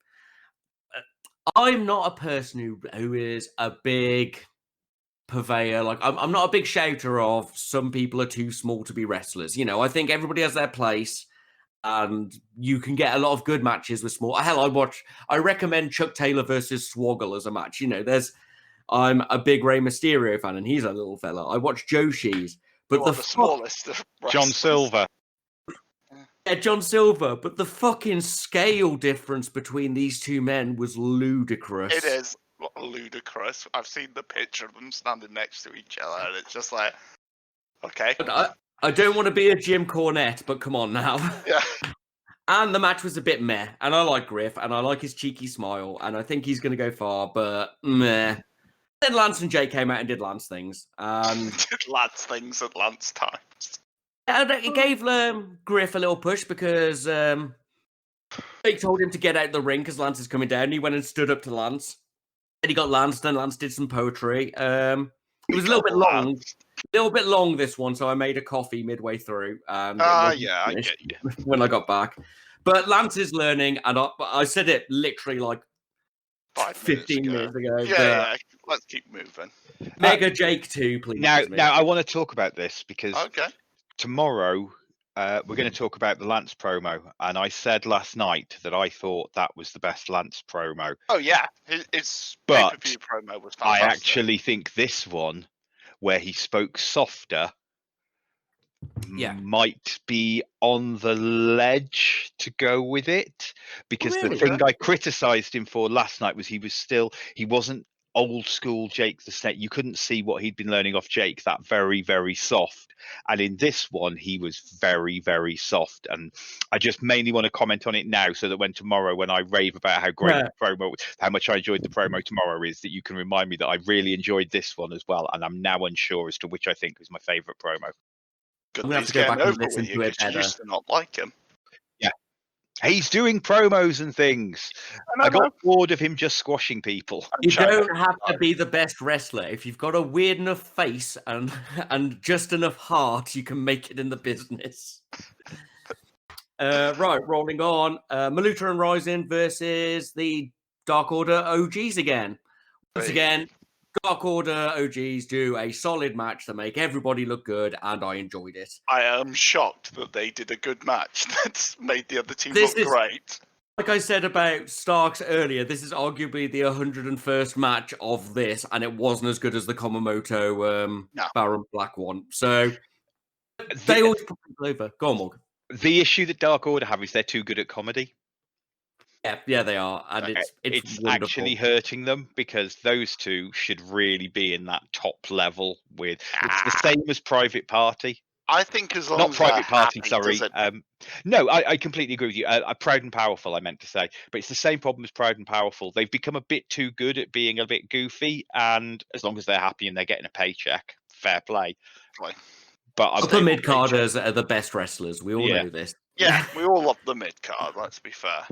I'm not a person who is a big purveyor. Like, I'm not a big shouter of some people are too small to be wrestlers. You know, I think everybody has their place. And you can get a lot of good matches with small. Hell, I recommend Chuck Taylor versus Swoggle as a match. You know, I'm a big Rey Mysterio fan, and he's a little fella. I watch Joshi's, but the smallest of John Silver. Yeah, John Silver, but the fucking scale difference between these two men was ludicrous. It is ludicrous. I've seen the picture of them standing next to each other, and it's just like, okay. I don't want to be a Jim Cornette, but come on now. Yeah. And the match was a bit meh. And I like Griff, and I like his cheeky smile, and I think he's going to go far, but meh. Then Lance and Jay came out and did Lance things. Did Lance things at Lance times. It gave Griff a little push because Jake told him to get out the ring because Lance is coming down. He went and stood up to Lance. Then he got Lance, and Lance did some poetry. It was a little bit long. A little bit long, this one, so I made a coffee midway through. Yeah, I get you. When I got back. But Lance is learning, and I said it literally like 15 minutes ago. Yeah, let's keep moving. Mega Jake too, please. Now I want to talk about this because okay. tomorrow we're going to talk about the Lance promo, and I said last night that I thought that was the best Lance promo. Oh yeah, his But pay-per-view promo was I fantastic. actually think this one, where he spoke softer, might be on the ledge to go with it, because Really? the thing I criticised him for last night was he wasn't old school Jake the Snake. You couldn't see what he'd been learning off Jake, that very, very soft. And in this one, he was very, very soft. And I just mainly want to comment on it now, so that when I rave about how great the promo, how much I enjoyed the promo tomorrow, is that you can remind me that I really enjoyed this one as well. And I'm now unsure as to which I think was my favourite promo. Good I'm going to have he's to go getting back and over listen with you to it because you better. used to not like him. Yeah. He's doing promos and things. I got bored of him just squashing people. You don't have to be the best wrestler. If you've got a weird enough face and just enough heart, you can make it in the business. Right, rolling on. Maluta and Rising versus the Dark Order OGs again. Once again, Dark Order OGs do a solid match to make everybody look good, and I enjoyed it. I am shocked that they did a good match that's made the other team look great. Like I said about Starks earlier, this is arguably the 101st match of this, and it wasn't as good as the Komamoto Baron Black one. So they always put people over. Go on, Morg. The issue that Dark Order have is they're too good at comedy. Yeah, they are, and it's actually hurting them, because those two should really be in that top level. It's the same as Private Party. I think as long not as Private Party, happy, sorry. No, I completely agree with you. Proud and Powerful, I meant to say, but it's the same problem as Proud and Powerful. They've become a bit too good at being a bit goofy, and as long as they're happy and they're getting a paycheck, fair play. Right. But upper mid carders are the best wrestlers. We all know this. Yeah, we all love the mid card. Let's be fair.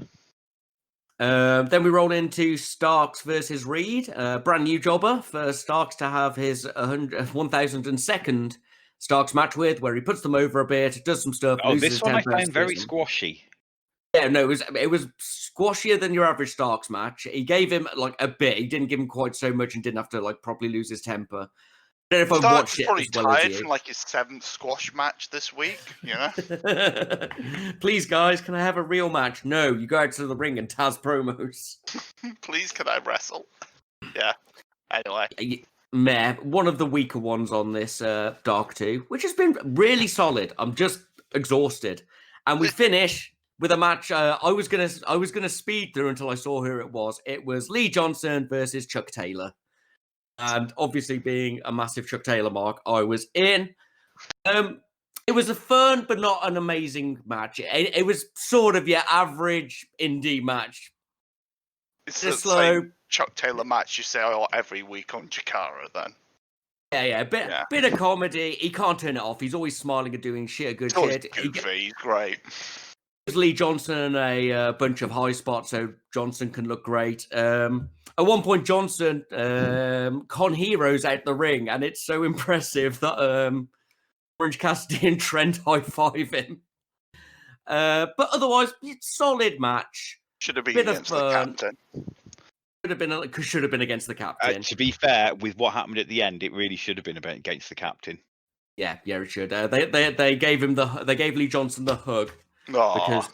Then we roll into Starks versus Reed. Brand new jobber for Starks to have his 1002nd Starks match with, where he puts them over a bit, does some stuff. Oh, this one I find very squashy. Yeah, no, it was squashier than your average Starks match. He gave him like a bit. He didn't give him quite so much, and didn't have to like properly lose his temper. I don't know if I watched it probably as well as tired you. from like his 7th squash match this week, you know. Please, guys, can I have a real match? No, you go out to the ring and Taz promos. Please, can I wrestle? Yeah. Anyway. Meh, one of the weaker ones on this Dark 2, which has been really solid. I'm just exhausted, and we finish with a match. I was gonna speed through until I saw who it was. It was Lee Johnson versus Chuck Taylor. And obviously, being a massive Chuck Taylor mark, I was in. It was a fun but not an amazing match. It was sort of your average indie match. It's the same Chuck Taylor match you say every week on Jakara, then. Yeah, bit of comedy. He can't turn it off. He's always smiling and doing good shit. He's great. Lee Johnson a bunch of high spots, so Johnson can look great. At one point, Johnson con heroes out the ring, and it's so impressive that Orange Cassidy and Trent high-five him. But otherwise, it's solid match. Should have been against the captain. Should have been against the captain. To be fair, with what happened at the end, it really should have been against the captain. Yeah, it should. They gave Lee Johnson the hug. Because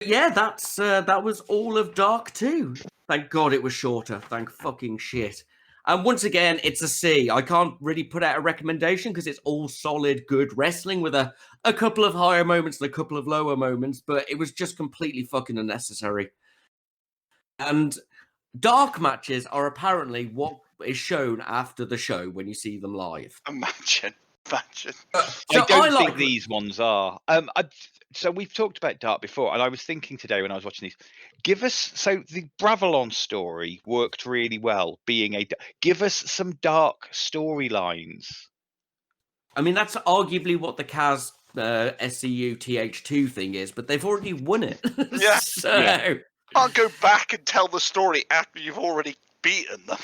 yeah, that was all of Dark 2. Thank God it was shorter. Thank fucking shit. And once again, it's a C. I can't really put out a recommendation because it's all solid, good wrestling with a couple of higher moments and a couple of lower moments, but it was just completely fucking unnecessary. And Dark matches are apparently what is shown after the show when you see them live. Imagine. I don't think these ones are. So we've talked about Dark before, and I was thinking today when I was watching these, the Bravalon story worked really well. Give us some Dark storylines. I mean, that's arguably what the Kaz SCU TH2 thing is, but they've already won it. Yeah. Can't go back and tell the story after you've already beaten them.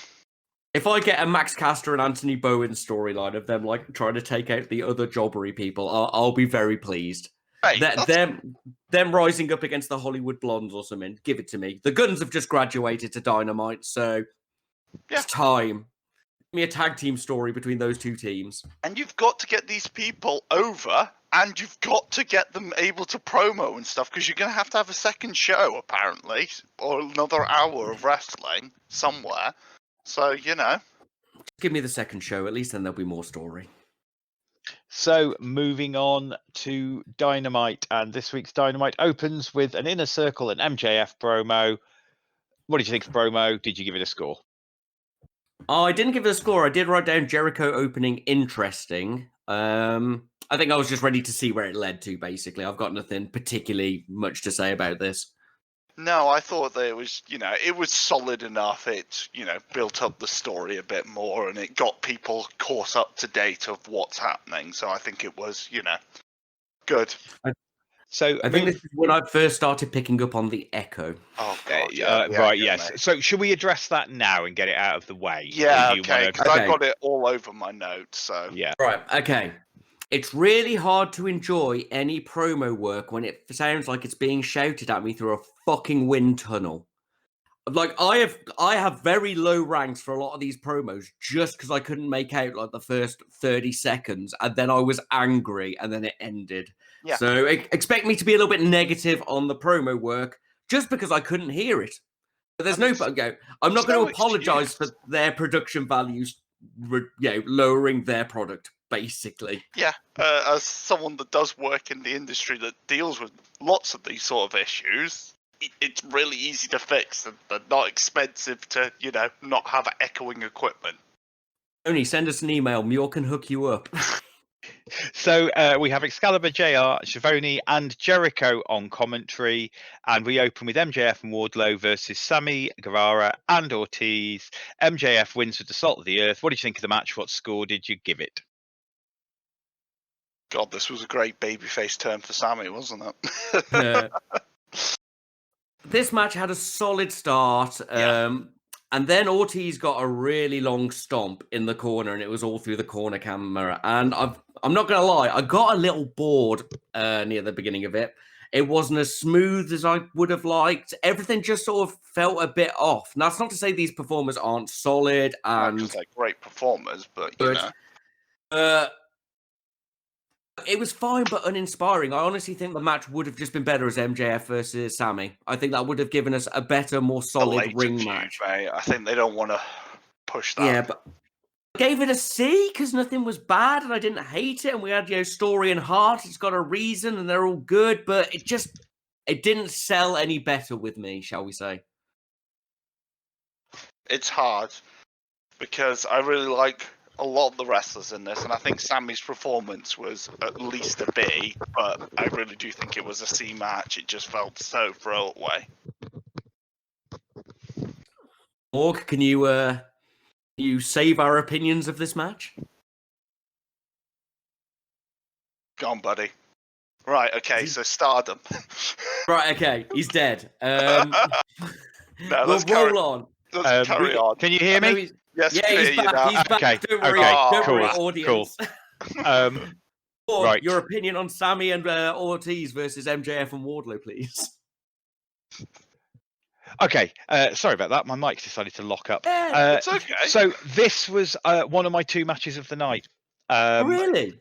If I get a Max Caster and Anthony Bowen storyline of them like trying to take out the other jobbery people, I'll be very pleased. Hey, them rising up against the Hollywood Blondes or something, give it to me. The Guns have just graduated to Dynamite, so it's time. me a tag team story between those two teams. And you've got to get these people over, and you've got to get them able to promo and stuff, because you're going to have a second show, apparently, or another hour of wrestling somewhere. So, you know. Give me the second show, at least then there'll be more story. So moving on to Dynamite, and this week's Dynamite opens with an Inner Circle and MJF promo. What did you think of the promo? Did you give it a score? I didn't give it a score. I did write down Jericho opening interesting. I think I was just ready to see where it led to, basically. I've got nothing particularly much to say about this. No, I thought that it was, it was solid enough. It, built up the story a bit more, and it got people caught up to date of what's happening. So I think it was, good. So I think this is when I first started picking up on the echo. Oh, God, right, yes. Mate. So should we address that now and get it out of the way? Yeah, okay, because I got it all over my notes, so... Yeah. Right, okay. It's really hard to enjoy any promo work when it sounds like it's being shouted at me through a fucking wind tunnel. Like, I have very low ranks for a lot of these promos just because I couldn't make out, like, the first 30 seconds, and then I was angry, and then it ended. Yeah. So expect me to be a little bit negative on the promo work just because I couldn't hear it. But there's I'm not going to apologize for their production values, lowering their product, basically. Yeah, as someone that does work in the industry that deals with lots of these sort of issues, it's really easy to fix and not expensive to, not have echoing equipment. Only send us an email. Muir can hook you up. So we have Excalibur, JR, Schiavone, and Jericho on commentary, and we open with MJF and Wardlow versus Sammy, Guevara, and Ortiz. MJF wins with the salt of the earth. What did you think of the match? What score did you give it? God, this was a great babyface turn for Sammy, wasn't it? This match had a solid start. And then Ortiz got a really long stomp in the corner, and it was all through the corner camera. And I'm not going to lie, I got a little bored near the beginning of it. It wasn't as smooth as I would have liked. Everything just sort of felt a bit off. Now, that's not to say these performers aren't solid and they're great performers, but you know. It was fine but uninspiring. I honestly think the match would have just been better as MJF versus Sammy. I think that would have given us a better, more solid ring match. Mate. I think they don't want to push that. Yeah, but I gave it a C because nothing was bad and I didn't hate it. And we had story and heart. It's got a reason and they're all good, but it didn't sell any better with me, shall we say. It's hard because I really like a lot of the wrestlers in this, and I think Sammy's performance was at least a B, but I really do think it was a C match. It just felt so throwaway. Morg, can you save our opinions of this match? Go on, buddy. Right, okay, so Stardom. Right, okay, he's dead. No, we'll roll on. Let's carry on. Can you hear me? Yes, yeah, he's back. He's back. Okay. Don't worry, don't worry, audience. Cool. Right. Your opinion on Sammy and Ortiz versus MJF and Wardlow, please. Okay. Sorry about that. My mic's decided to lock up. It's okay. So this was one of my two matches of the night. Really?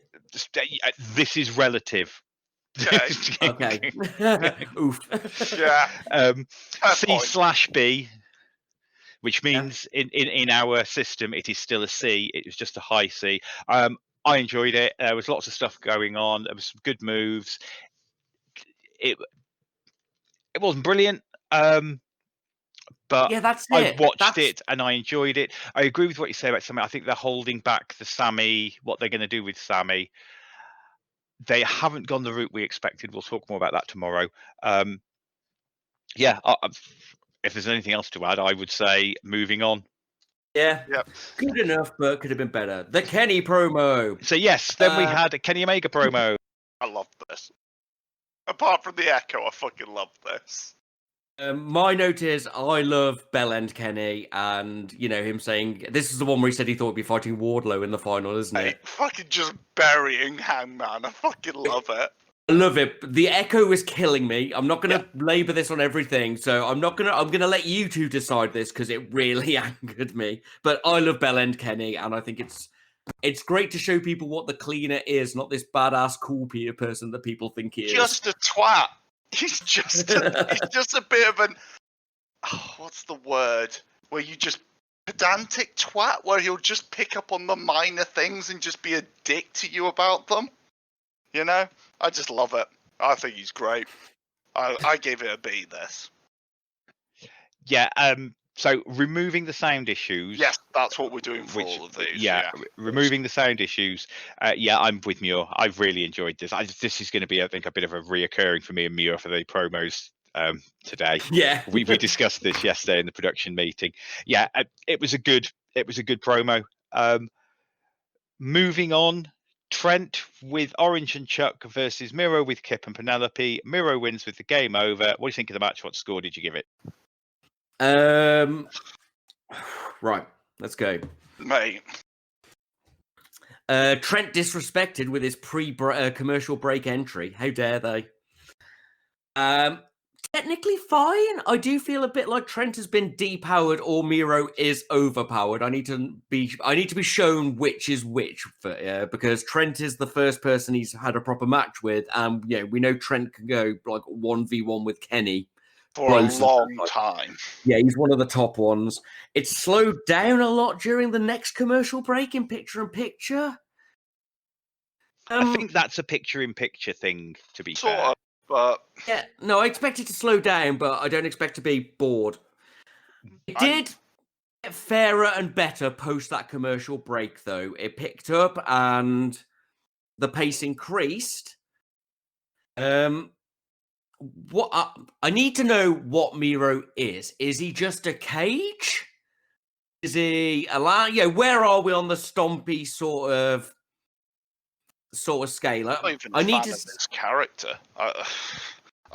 This is relative. Okay. Oof. Yeah. C/B. Which means in our system, it is still a C. It was just a high C. I enjoyed it. There was lots of stuff going on. There was some good moves. It wasn't brilliant, but yeah, that's it. I watched it and I enjoyed it. I agree with what you say about Sammy. I think they're holding back the Sammy, what they're going to do with Sammy. They haven't gone the route we expected. We'll talk more about that tomorrow. If there's anything else to add, I would say moving on. Yeah, good enough, but could have been better. The Kenny promo. So yes, then we had a Kenny Omega promo. I love this. Apart from the echo, I fucking love this. My note is I love Bell End Kenny, and him saying this is the one where he said he thought he'd be fighting Wardlow in the final, isn't it? Fucking just burying Hangman. I fucking love it. I love it. The echo is killing me. I'm not going to labor this on everything, so I'm going to let you two decide this because it really angered me. But I love Bell End Kenny, and I think it's great to show people what the cleaner is, not this badass cool Peter person that people think he is. Just a twat. He's just a bit of an what's the word? Where you just pedantic twat, where he'll just pick up on the minor things and just be a dick to you about them. You know? I just love it. I think he's great. I gave it a B, this. Yeah, so removing the sound issues. Yes, that's what we're doing for all of these. Yeah, removing the sound issues. I'm with Muir. I've really enjoyed this. This is going to be, I think, a bit of a reoccurring for me and Muir for the promos today. Yeah, we discussed this yesterday in the production meeting. Yeah, it was a good promo. Moving on, Trent with Orange and Chuck versus Miro with Kip and Penelope. Miro wins with the game over. What do you think of the match? What score did you give it? Right, let's go. Mate. Trent disrespected with his commercial break entry. How dare they? Technically fine. I do feel a bit like Trent has been depowered or Miro is overpowered. I need to be shown which is which because Trent is the first person he's had a proper match with, and we know Trent can go like 1v1 with Kenny for a long time. Yeah, he's one of the top ones. It's slowed down a lot during the next commercial break in picture-in-picture. I think that's a picture-in-picture thing, to be fair. But yeah, no, I expect it to slow down, but I don't expect to be bored. It did get fairer and better post that commercial break, though. It picked up and the pace increased. I need to know what Miro is. Is he just a cage? Is he a lion? Yeah, where are we on the stompy sort of scale? I need to see this character.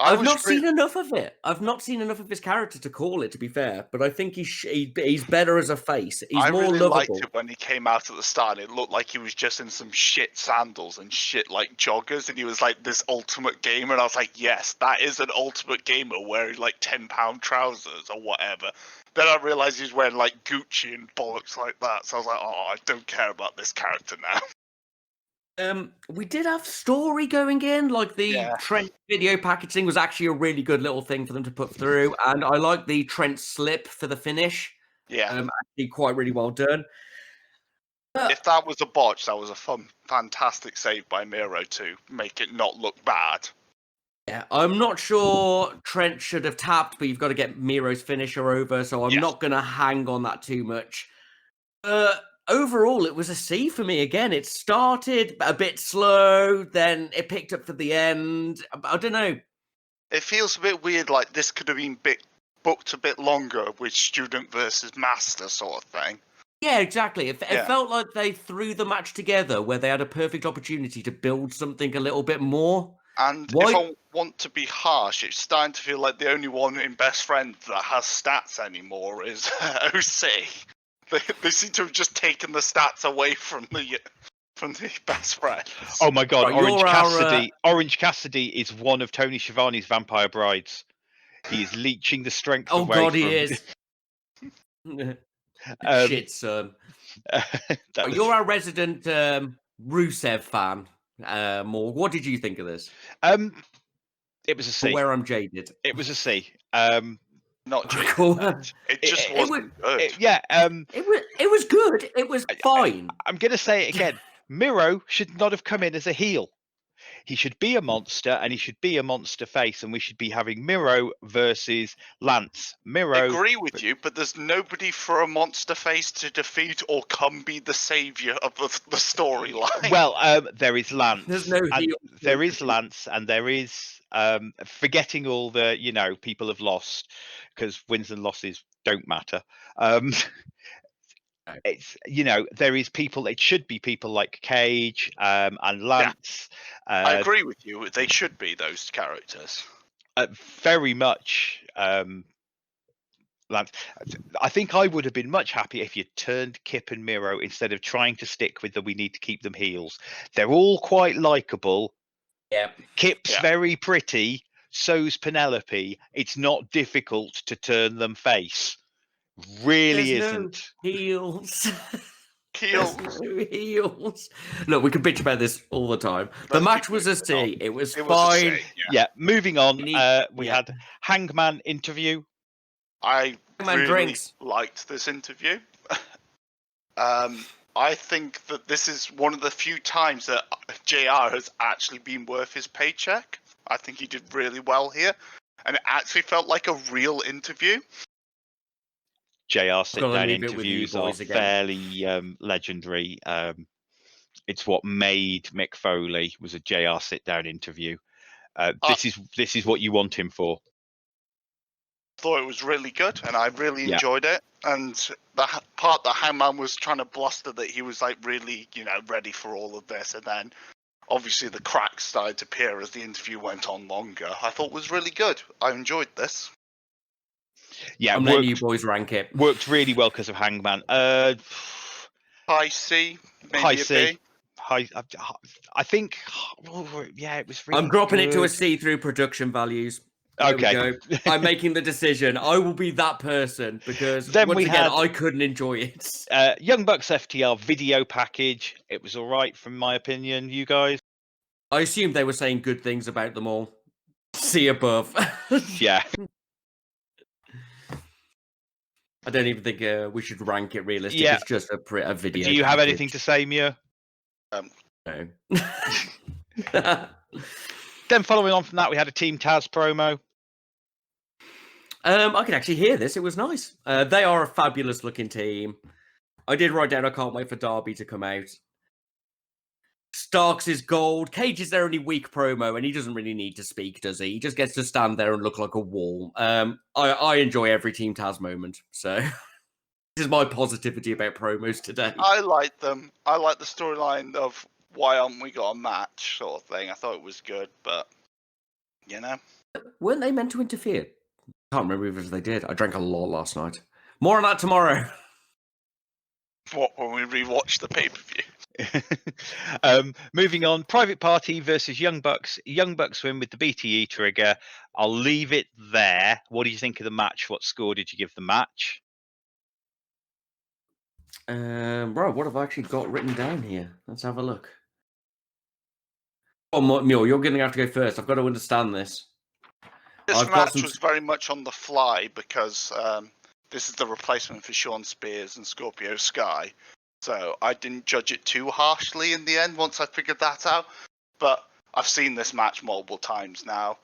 I've not seen enough of it. I've not seen enough of his character to call it, to be fair. But I think he's better as a face. He's more really lovable. Liked it when he came out at the start. It looked like he was just in some shit sandals and shit like joggers, and he was like this ultimate gamer. And I was like, yes, that is an ultimate gamer wearing like 10-pound trousers or whatever. Then I realized he's wearing like Gucci and bollocks like that. So I was like, oh, I don't care about this character now. We did have story going in, like the Trent video packaging was actually a really good little thing for them to put through, and I like the Trent slip for the finish. Yeah, actually quite really well done. If that was a botch, that was a fantastic save by Miro to make it not look bad. Yeah, I'm not sure Trent should have tapped, but you've got to get Miro's finisher over, so I'm not going to hang on that too much. Overall, it was a C for me again. It started a bit slow, then it picked up for the end. I don't know. It feels a bit weird, like this could have been booked a bit longer with student versus master sort of thing. Yeah, exactly. It felt like they threw the match together where they had a perfect opportunity to build something a little bit more. And if I want to be harsh, it's starting to feel like the only one in Best Friend that has stats anymore is OC. They seem to have just taken the stats away from the Best Friends. Oh my god, Orange Cassidy is one of Tony Schiavone's vampire brides. He is leeching the strength away. Oh god, he is. Shit, son. You're our resident Rusev fan, Morg. What did you think of this? It was a C. Where I'm jaded. It was a C. Not jaded. It just wasn't good. It was good. It was fine. I'm going to say it again. Miro should not have come in as a heel. He should be a monster, and he should be a monster face, and we should be having Miro versus Lance. I agree with you, but there's nobody for a monster face to defeat or come be the savior of the storyline. Well, there is Lance. There's no heel. There is Lance, and there is forgetting all the people have lost, because wins and losses don't matter. It's there is people. It should be people like Cage and Lance. I agree with you. They should be those characters. Very much. Lance. I think I would have been much happier if you turned Kip and Miro instead of trying to stick with we need to keep them heels. They're all quite likable, Yeah. Kip's Yeah. very pretty, so's Penelope. It's not difficult to turn them face. Really There's isn't. no heels. Heel. There's no heels. Look, we can bitch about this all the time. The Let's match be was a clear, C. It was It was a fine. C. Yeah. Yeah, moving on. We Yeah. had Hangman interview. I Hangman really drinks. liked this interview. I think that this is one of the few times that JR has actually been worth his paycheck. I think he did really well here, and it actually felt like a real interview. JR sit-down leave it with you interviews are boys again. fairly legendary. It's what made Mick Foley was a JR sit-down interview. This is what you want him for. Thought it was really good, and I really Yeah. enjoyed it. And the part that Hangman was trying to bluster that he was like really, ready for all of this, and then obviously the cracks started to appear as the interview went on longer. I thought was really good. I enjoyed this. Yeah, I'm letting you boys rank it. worked really well because of Hangman. High C, maybe High a C. B. I think, yeah, it was really I'm dropping it to a good. C through production values. There Okay. we go. I'm making the decision. I will be that person because Then once we again, had- I couldn't enjoy it. Young Bucks FTR video package. It was all right from my opinion. You guys? I assumed they were saying good things about them all. C above. Yeah. I don't even think we should rank it realistic. Yeah. It's just a video. Do you have anything to say, Muir? No. Then following on from that, we had a Team Taz promo. I can actually hear this. It was nice. They are a fabulous looking team. I did write down I can't wait for Darby to come out. Starks is gold. Cage is their only weak promo, and he doesn't really need to speak, does he? He just gets to stand there and look like a wall. I enjoy every Team Taz moment. So this is my positivity about promos today. I like them. I like the storyline of why haven't we got a match sort of thing. I thought it was good, but Weren't they meant to interfere? I can't remember if they did. I drank a lot last night. More on that tomorrow. what when we rewatch the pay-per-view. Moving on, Private Party versus Young Bucks. Young Bucks win with the BTE trigger. I'll leave it there. What do you think of the match? What score did you give the match? Right, what have I actually got written down here? Let's have a look. Oh, Muir, you're going to have to go first. I've got to understand this. This match was very much on the fly because this is the replacement for Sean Spears and Scorpio Sky. So I didn't judge it too harshly in the end once I figured that out. But I've seen this match multiple times now.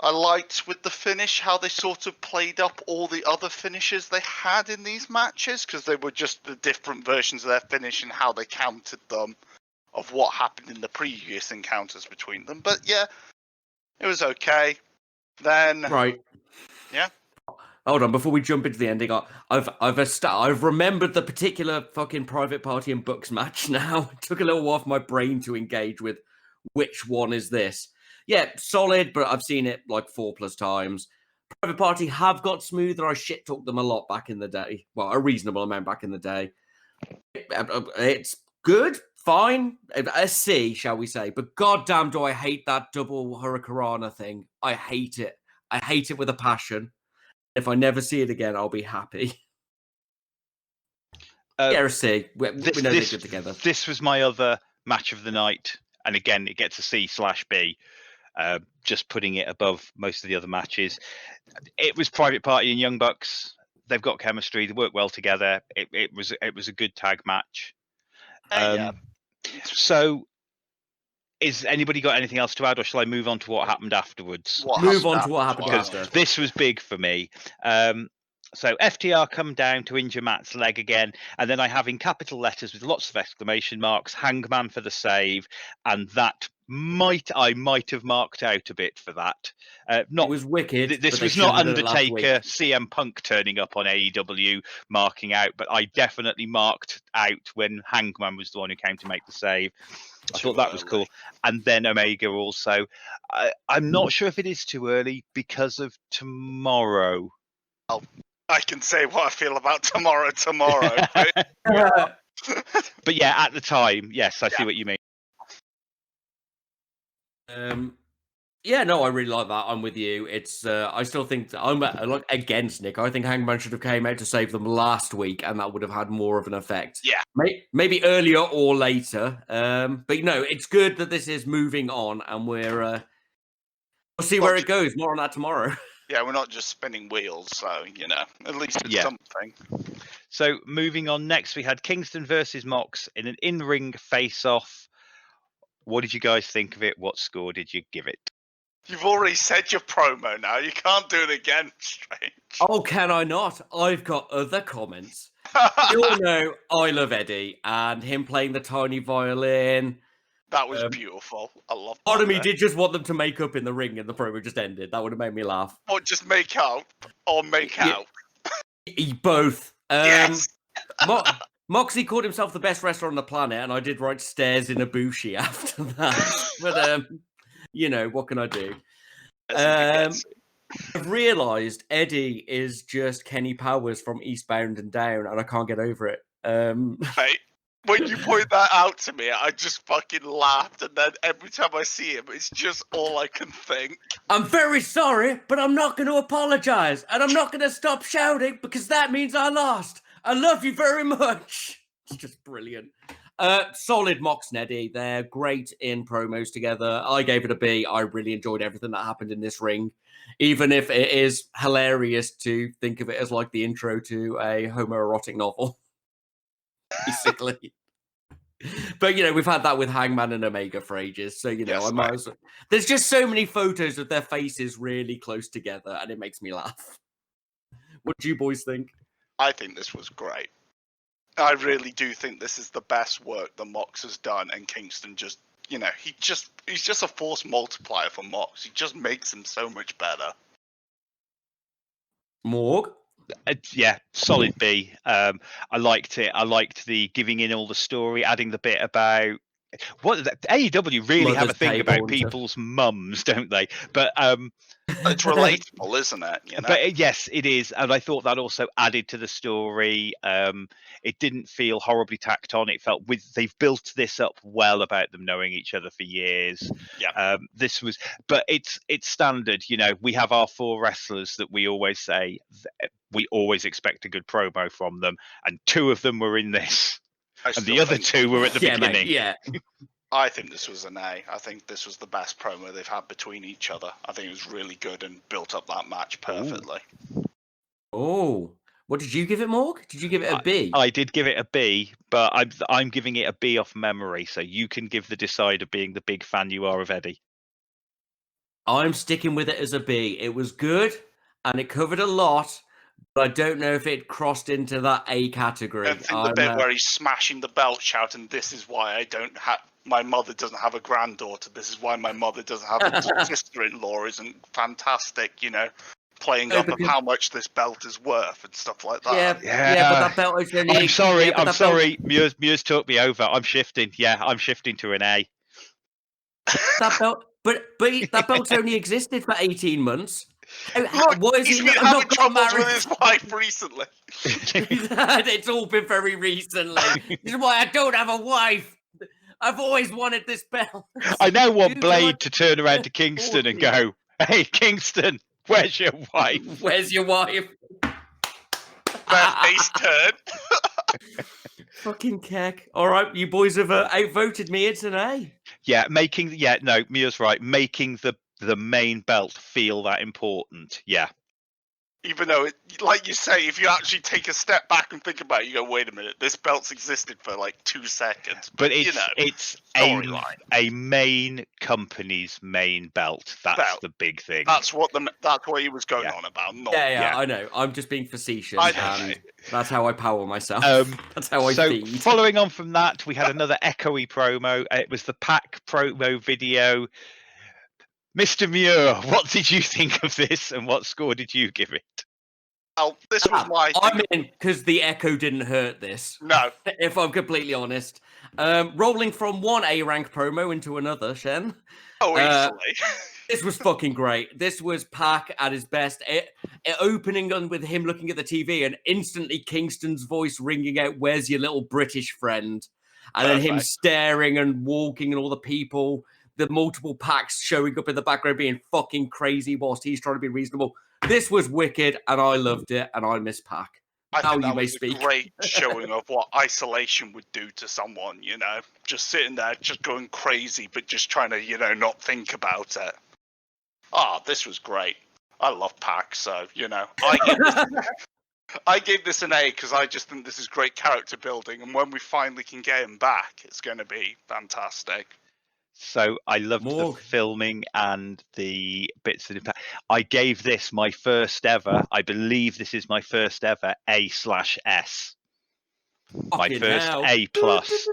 I liked with the finish how they sort of played up all the other finishes they had in these matches because they were just the different versions of their finish and how they countered them of what happened in the previous encounters between them. But yeah, it was okay. Then right. Yeah. Hold on, before we jump into the ending, I've remembered the particular fucking Private Party and Bucks match now. It took a little while for my brain to engage with which one is this. Yeah, solid, but I've seen it like 4+ times. Private Party have got smoother. I shit talked them a lot back in the day. Well, a reasonable amount back in the day. It's good, fine, a C, shall we say. But goddamn, do I hate that double Hurricanrana thing. I hate it. I hate it with a passion. If I never see it again, I'll be happy. Yeah, a C. We know they're good together. This was my other match of the night. And again, it gets a C/B. Just putting it above most of the other matches. It was Private Party and Young Bucks. They've got chemistry. They work well together. It was a good tag match. Yeah. So, is anybody got anything else to add, or shall I move on to what happened afterwards? Move on to what happened after. This was big for me. So FTR come down to injure Matt's leg again, and then I have in capital letters with lots of exclamation marks, Hangman for the save, and that I might have marked out a bit for that. Not it was wicked. This was not Undertaker, CM Punk turning up on AEW marking out, but I definitely marked out when Hangman was the one who came to make the save. I thought that was cool. And then Omega also. I'm not sure if it is too early because of tomorrow. I can say what I feel about tomorrow. But yeah, at the time, yes, I see what you mean. Yeah, no, I really like that. I'm with you. It's I still think I'm like against Nick. I think Hangman should have came out to save them last week, and that would have had more of an effect. Yeah. Maybe earlier or later. But no, it's good that this is moving on, and we'll see where it goes. More on that tomorrow. Yeah, we're not just spinning wheels, so at least it's something. So moving on, next we had Kingston versus Mox in an in-ring face-off. What did you guys think of it? What score did you give it? You've already said your promo now. You can't do it again, Strange. Oh, can I not? I've got other comments. You all know I love Eddie and him playing the tiny violin. That was beautiful. I love that. Part of me did just want them to make up in the ring and the promo just ended. That would have made me laugh. Or just make out. Or make out. Both. Yes. Moxie called himself the best wrestler on the planet, and I did write stairs in Ibushi after that. But, what can I do? I've realised Eddie is just Kenny Powers from Eastbound and Down, and I can't get over it. Mate, when you point that out to me, I just fucking laughed, and then every time I see him, it's just all I can think. I'm very sorry, but I'm not going to apologise, and I'm not going to stop shouting because that means I lost. I love you very much. It's just brilliant. Solid Mox and Eddie. They're great in promos together. I gave it a B. I really enjoyed everything that happened in this ring, even if it is hilarious to think of it as like the intro to a homoerotic novel, basically. But, we've had that with Hangman and Omega for ages. So, there's just so many photos of their faces really close together, and it makes me laugh. What do you boys think? I think this was great. I really do think this is the best work that Mox has done, and Kingston just, he's just a force multiplier for Mox. He just makes him so much better. Morg? Yeah, solid B. I liked it. I liked the giving in all the story, adding the bit about AEW really have a thing about people's mums, don't they? But it's relatable, isn't it? But yes, it is, and I thought that also added to the story. It didn't feel horribly tacked on. It felt they've built this up well about them knowing each other for years. Yeah. But it's standard. We have our 4 wrestlers that we always say we always expect a good promo from them, and 2 of them were in this. And the other 2 were at the beginning. Mate, yeah. I think this was an A. I think this was the best promo they've had between each other. I think it was really good and built up that match perfectly. Oh, what did you give it, Morg? Did you give it a B? I did give it a B, but I'm giving it a B off memory. So you can give the decider, being the big fan you are of Eddie. I'm sticking with it as a B. It was good and it covered a lot. But I don't know if it crossed into that A category. And the bit where he's smashing the belt, shouting, "This is why my mother doesn't have a granddaughter. This is why my mother doesn't have a sister-in-law," isn't fantastic, playing up of how much this belt is worth and stuff like that. Yeah, but that belt is only... I'm sorry. Muir's took me over. I'm shifting. Yeah, I'm shifting to an A. That belt... But that belt's only existed for 18 months. He's been having troubles with his wife recently. It's all been very recently. This is why I don't have a wife. I've always wanted this belt. I now want Blade to turn around to Kingston and go, "Hey, Kingston, where's your wife? Where's your wife?" Their face turn. Fucking keck. All right, you boys have outvoted me. It's an A. Yeah, Mia's right. Making the main belt feel that important. Yeah. Even though, like you say, if you actually take a step back and think about it, you go, wait a minute, this belt's existed for like 2 seconds. But it's a main company's main belt. That's the big thing. That's what he was going on about. I know. I'm just being facetious. And that's how I power myself. That's how I feed. Following on from that, we had another echoey promo. It was the Pac promo video. Mr. Muir, what did you think of this, and what score did you give it? Well, this was my... I mean, because the echo didn't hurt this. No. If I'm completely honest. Rolling from one A-rank promo into another, Shen. Oh, easily. This was fucking great. This was Pac at his best. It opening on with him looking at the TV and instantly Kingston's voice ringing out, "Where's your little British friend?" And then him staring and walking and all the people... the multiple packs showing up in the background being fucking crazy whilst he's trying to be reasonable. This was wicked, and I loved it, and I miss Pac. I Now think you that may was speak. a great showing of what isolation would do to someone, you know? Just sitting there, just going crazy, but just trying to, you know, not think about it. Ah, this was great. I love Pac, so, you know, I gave this an A because I just think this is great character building, and when we finally can get him back, it's going to be fantastic. So I loved Morg. the filming and the bits of I gave this my first ever. I believe this is my first ever A/S. My Fucking first hell. A plus.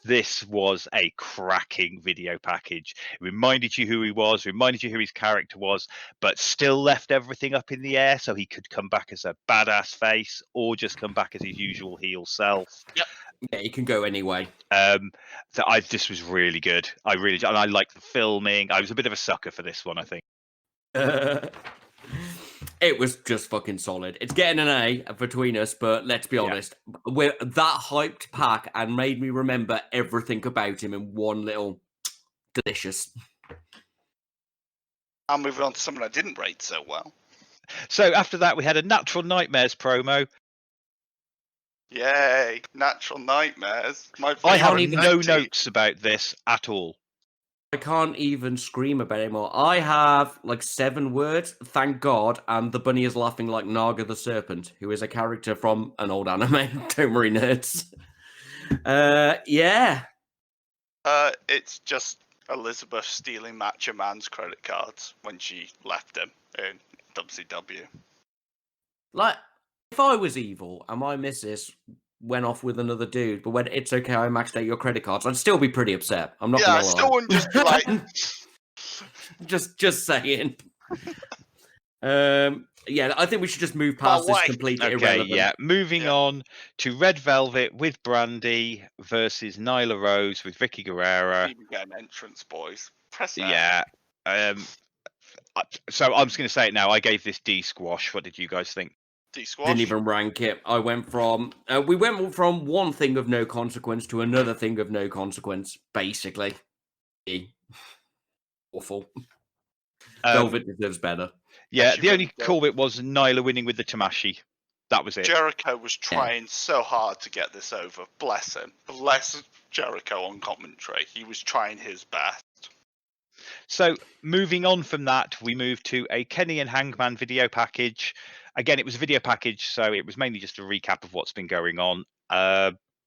This was a cracking video package. It reminded you who he was, reminded you who his character was, but still left everything up in the air so he could come back as a badass face or just come back as his usual heel self. Yep. Yeah, he can go anyway. This was really good. And I liked the filming. I was a bit of a sucker for this one, I think. It was just fucking solid. It's getting an A between us, but let's be honest, we're that hyped Pac and made me remember everything about him in one little delicious. I'll move on to someone I didn't rate so well. So after that, we had a Natural Nightmares promo. Yay, Natural Nightmares. I have even no notes about this at all. I can't even scream about it anymore. I have like 7 words, thank God, and the bunny is laughing like Naga the Serpent, who is a character from an old anime. Don't worry, nerds. Yeah. It's just Elizabeth stealing Macho Man's credit cards when she left him in WCW. Like, if I was evil and my missus went off with another dude, but when it's okay, I maxed out your credit cards, I'd still be pretty upset. I'm not Yeah, gonna I lie. still wouldn't just be like... just saying. Yeah, I think we should just move past this completely irrelevant. Yeah. Moving on to Red Velvet with Brandy versus Nyla Rose with Vicky Guerrero. Even get an entrance, boys. Press that. Yeah. So I'm just going to say it now. I gave this D squash. What did you guys think? D squash. Didn't even rank it. I went from we went from one thing of no consequence to another thing of no consequence, basically. Awful. Velvet deserves better. Yeah, the only cool bit was Nyla winning with the Tamashi. That was it. Jericho was trying so hard to get this over. Bless him. Bless Jericho on commentary. He was trying his best. So moving on from that, we moved to a Kenny and Hangman video package. Again, it was a video package, so it was mainly just a recap of what's been going on.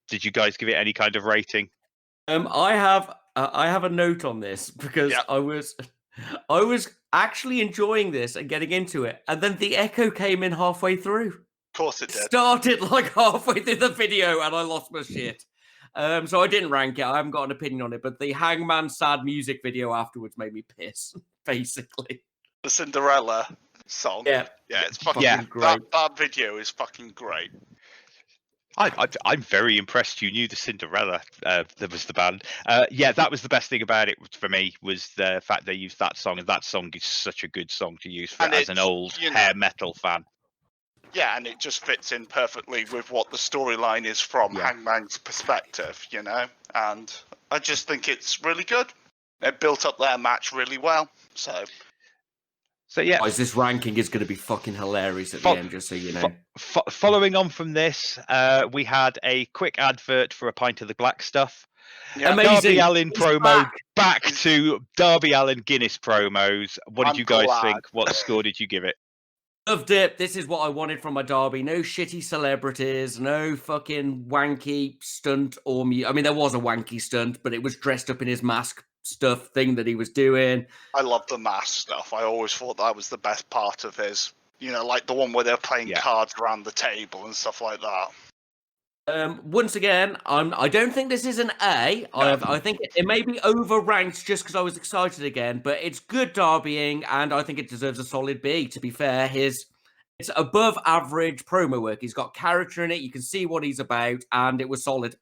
Did you guys give it any kind of rating? I have a note on this because I was actually enjoying this and getting into it, and then the echo came in halfway through. Of course it did. Started like halfway through the video, and I lost my shit. So I didn't rank it. I haven't got an opinion on it, but the Hangman sad music video afterwards made me piss, basically. The Cinderella song. Yeah, it's fucking great. That video is fucking great. I'm very impressed you knew the Cinderella that was the band. That was the best thing about it for me, was the fact they used that song, and that song is such a good song to use for as an old hair metal fan. Yeah, and it just fits in perfectly with what the storyline is from Hangman's perspective, you know? And I just think it's really good. It built up their match really well, so yeah. Guys, this ranking is going to be fucking hilarious at the end, just so you know. Following on from this, we had a quick advert for a pint of the black stuff. Yeah. Amazing. Darby Allin promo, back to Darby Allin Guinness promos. What did you guys think? What score did you give it? Loved it. This is what I wanted from my Derby. No shitty celebrities, no fucking wanky stunt or I mean, there was a wanky stunt, but it was dressed up in his mask stuff thing that he was doing. I love the mask stuff. I always thought that was the best part of his, you know, like the one where they're playing cards around the table and stuff like that. Once again, I don't think this is an A. No. I think it may be overranked just because I was excited again, but it's good derbying, and I think it deserves a solid B. To be fair, it's above average promo work. He's got character in it. You can see what he's about, and it was solid.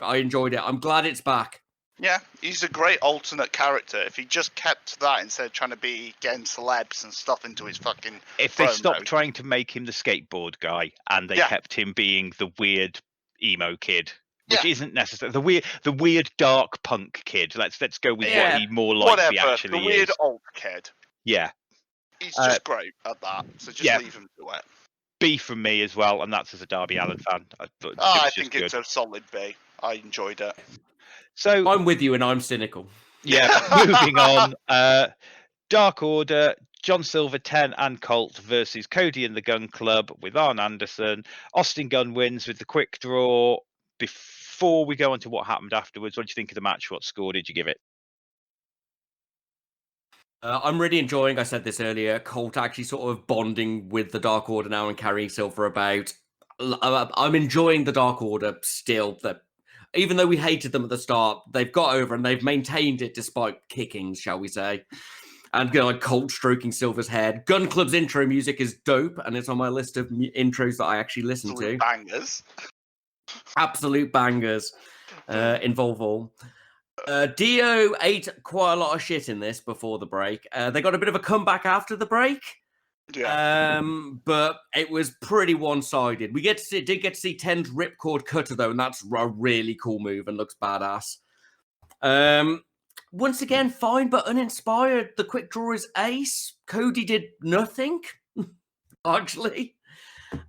I enjoyed it. I'm glad it's back. Yeah, he's a great alternate character. If he just kept that instead of trying to be getting celebs and stuff into his fucking... If they stopped trying to make him the skateboard guy and they kept him being the weird emo kid which isn't necessarily the weird dark punk kid. Let's go with what he more likely whatever. actually The weird is. old kid. Yeah, He's just great at that. So just leave him to it. B from me as well, and that's as a Darby Allin fan. I thought I just think good. it's a solid B. I enjoyed it. So I'm with you, and I'm cynical. yeah, moving on. Dark Order, John Silver 10 and Colt versus Cody and the Gun Club with Arn Anderson. Austin Gunn wins with the quick draw. Before we go on to what happened afterwards, what do you think of the match? What score did you give it? I'm really enjoying, I said this earlier, Colt actually sort of bonding with the Dark Order now and carrying Silver about. I'm enjoying the Dark Order still. Even though we hated them at the start, they've got over and they've maintained it despite kickings, shall we say. And like Colt stroking Silver's head. Gun Club's intro music is dope, and it's on my list of intros that I actually listen to. Bangers. Absolute bangers. Involve all. Dio ate quite a lot of shit in this before the break. They got a bit of a comeback after the break. Yeah. But it was pretty one-sided. We did get to see Ten's ripcord cutter though, and that's a really cool move and looks badass. Once again, fine but uninspired. The quick draw is ace. Cody did nothing. Actually,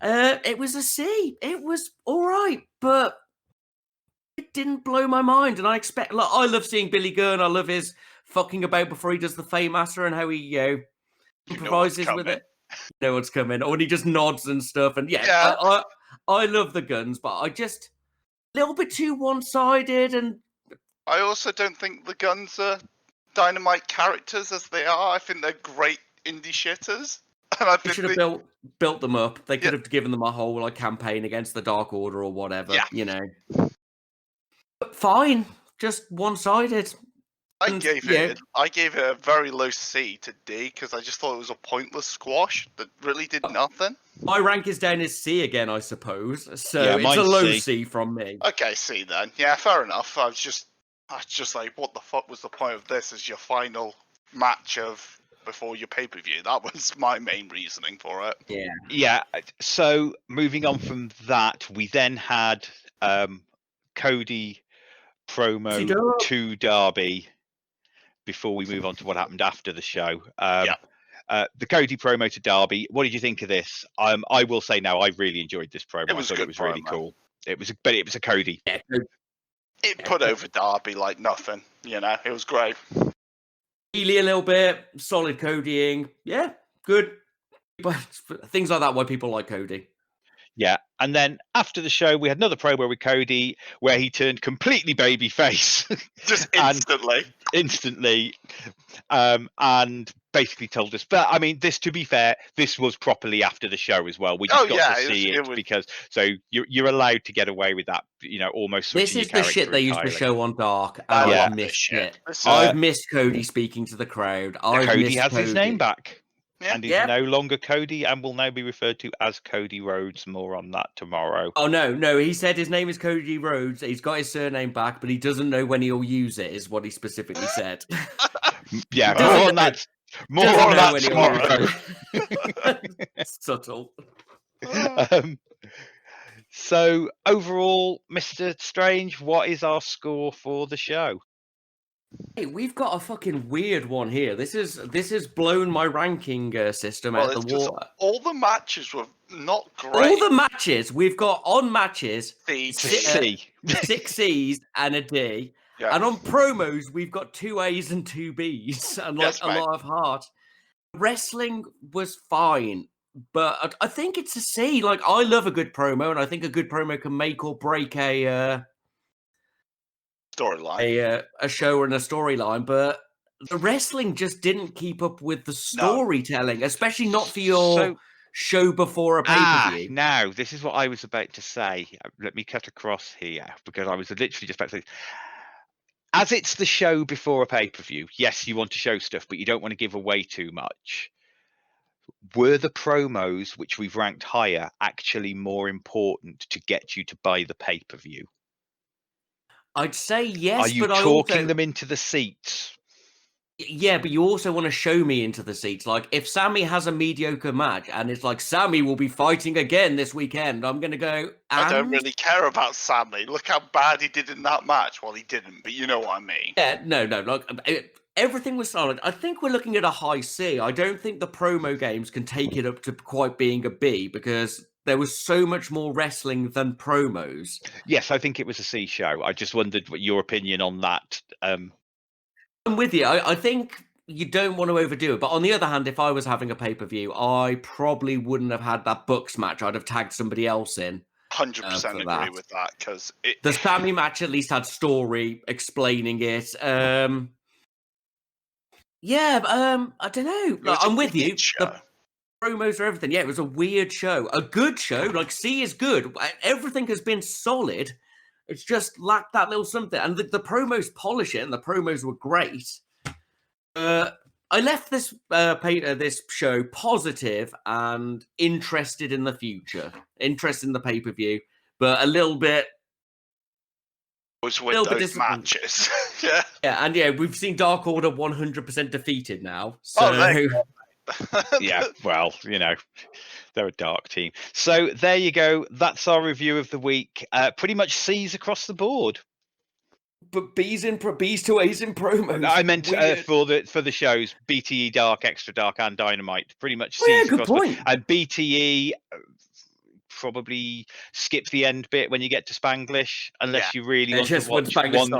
it was a C. It was all right, but it didn't blow my mind. And I expect, like, I love seeing Billy Gunn. I love his fucking about before he does the Faymaster and how he improvises with it. You know what's coming, or when he just nods and stuff. And I love the Guns, but I just a little bit too one-sided. And I also don't think the Guns are Dynamite characters as they are. I think they're great indie shitters. And I think they should have built them up. They could have given them a whole campaign against the Dark Order or whatever. You know. But fine, just one-sided. I gave it a very low C to D because I just thought it was a pointless squash that really did nothing. My rank is down as C again, I suppose. So it's a low C from me. Okay, C then. Yeah, fair enough. I was just like, what the fuck was the point of this as your final match of before your pay-per-view? That was my main reasoning for it. Yeah. So moving on from that, we then had Cody promo to Darby before we move on to what happened after the show. The Cody promo to Darby. What did you think of this? I will say now, I really enjoyed this promo. I thought it was really cool. It was a Cody. Yeah, it put over Darby like nothing. You know, it was great. Healy a little bit, solid Codying. Yeah, good. But things like that, why people like Cody. Yeah, and then after the show, we had another promo with Cody where he turned completely babyface, just instantly, and basically told us. But I mean, to be fair, this was properly after the show as well. We just got to see it because so you're allowed to get away with that. You know, almost. This is the shit they used to show on Dark, and I've missed it. I've missed Cody speaking to the crowd. Cody has his name back. And he's no longer Cody and will now be referred to as Cody Rhodes. More on that tomorrow. Oh, no. He said his name is Cody Rhodes. He's got his surname back, but he doesn't know when he'll use it, is what he specifically said. Yeah, more on that. More on that tomorrow. Subtle. So, overall, Mr. Strange, what is our score for the show? Hey, we've got a fucking weird one here. This has blown my ranking system out the water. All the matches were not great. All the matches we've got on matches, C. 6 C's and a D. Yeah. And on promos, we've got 2 A's and 2 B's and a lot of heart. Wrestling was fine, but I think it's a C. Like, I love a good promo, and I think a good promo can make or break a storyline, a show and a storyline, but the wrestling just didn't keep up with the storytelling, especially not for your show before a pay-per-view. Now, this is what I was about to say. Let me cut across here, because I was literally just about to say, as it's the show before a pay-per-view, yes, you want to show stuff, but you don't want to give away too much. Were the promos, which we've ranked higher, actually more important to get you to buy the pay-per-view? I'd say yes, Are you but talking them into the seats? Yeah, but you also want to show me into the seats. Like, if Sammy has a mediocre match and it's like, Sammy will be fighting again this weekend, I'm going to go, I don't and? really care about Sammy. Look how bad he did in that match. Well, he didn't, but you know what I mean. Yeah, no, like, everything was solid. I think we're looking at a high C. I don't think the promo games can take it up to quite being a B, because there was so much more wrestling than promos. Yes, I think it was a C show. I just wondered what your opinion on that. I'm with you. I think you don't want to overdo it. But on the other hand, if I was having a pay-per-view, I probably wouldn't have had that Bucks match. I'd have tagged somebody else in. 100% agree that. with that, because The Sammy match at least had story explaining it. I don't know. Like, I'm with you. The promos are everything. Yeah, it was a weird show. A good show. Like, C is good. Everything has been solid. It's just lacked that little something. And the promos polish it, and the promos were great. I left this this show positive and interested in the future. Interested in the pay-per-view, but a little bit... was with those matches. Yeah. Yeah, and yeah, we've seen Dark Order 100% defeated now. So yeah, well, you know, they're a dark team. So there you go. That's our review of the week. Pretty much C's across the board. But B's to A's in promos. I meant for the shows, BTE Dark, Extra Dark, and Dynamite. Pretty much C's yeah, good across point. And BTE probably skip the end bit when you get to Spanglish, unless you really want to watch one.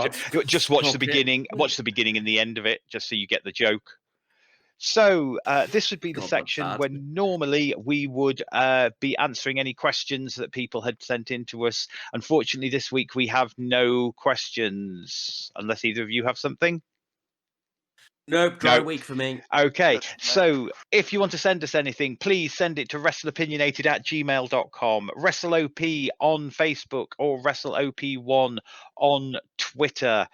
Just watch the beginning. Watch the beginning and the end of it, just so you get the joke. So this would be the section when normally we would be answering any questions that people had sent in to us. Unfortunately, this week we have no questions, unless either of you have something. Nope, dry week for me. Okay, so if you want to send us anything, please send it to wrestleopinionated@gmail.com, WrestleOP on Facebook, or WrestleOP1 on Twitter.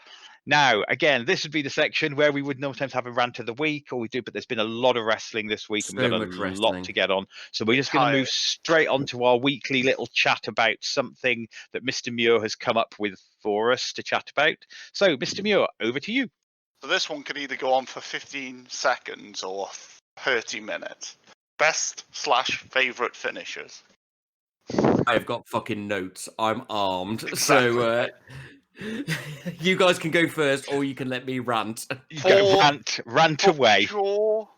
Now, again, this would be the section where we would sometimes have a rant of the week, or we do, but there's been a lot of wrestling this week, and we've got a lot to get on. So we're just going to move straight on to our weekly little chat about something that Mr. Muir has come up with for us to chat about. So, Mr. Muir, over to you. So this one could either go on for 15 seconds or 30 minutes. Best/favourite finishers. I've got fucking notes. I'm armed. Exactly. So you guys can go first, or you can let me rant. You go rant away. Pure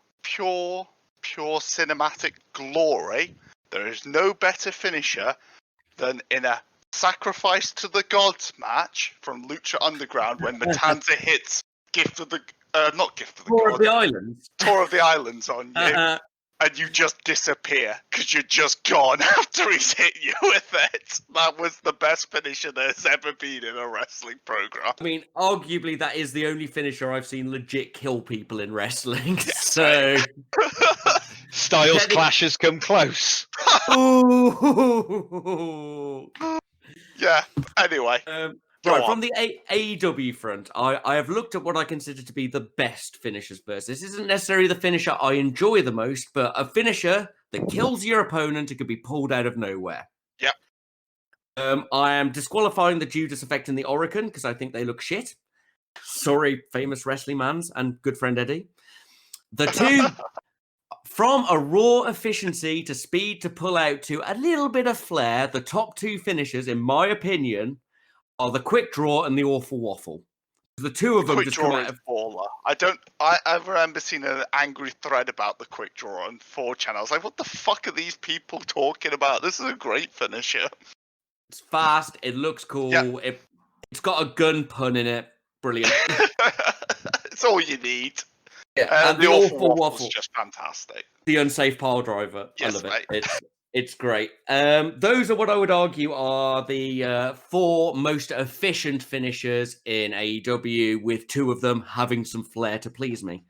cinematic glory. There is no better finisher than in a Sacrifice to the Gods match from Lucha Underground when Matanza hits not Gift of the Tour Gods. of the Islands. Tour of the Islands on you. And you just disappear because you're just gone after he's hit you with it. That was the best finisher there's ever been in a wrestling program. I mean, arguably, that is the only finisher I've seen legit kill people in wrestling. Yes, so Styles clashes come close. Ooh. Yeah. Anyway. Right, from the AEW front, I have looked at what I consider to be the best finishers first. This isn't necessarily the finisher I enjoy the most, but a finisher that kills your opponent and can be pulled out of nowhere. Yep. I am disqualifying the Judas Effect and the Oracle because I think they look shit. Sorry, famous wrestling mans and good friend Eddie. The two, from a raw efficiency to speed to pull out to a little bit of flair, the top two finishers, in my opinion, are the Quick Draw and the Awful Waffle. The two of them Quick just Draw come out is baller. I remember seeing an angry thread about the Quick Draw on 4chan. I was like, what the fuck are these people talking about? This is a great finisher. It's fast, it looks cool, yeah. It's got a gun pun in it. Brilliant. It's all you need. Yeah, and the Awful Waffle is just fantastic. The unsafe pile driver. Yes, I love it. mate. It's great. Those are what I would argue are the four most efficient finishers in AEW, with two of them having some flair to please me.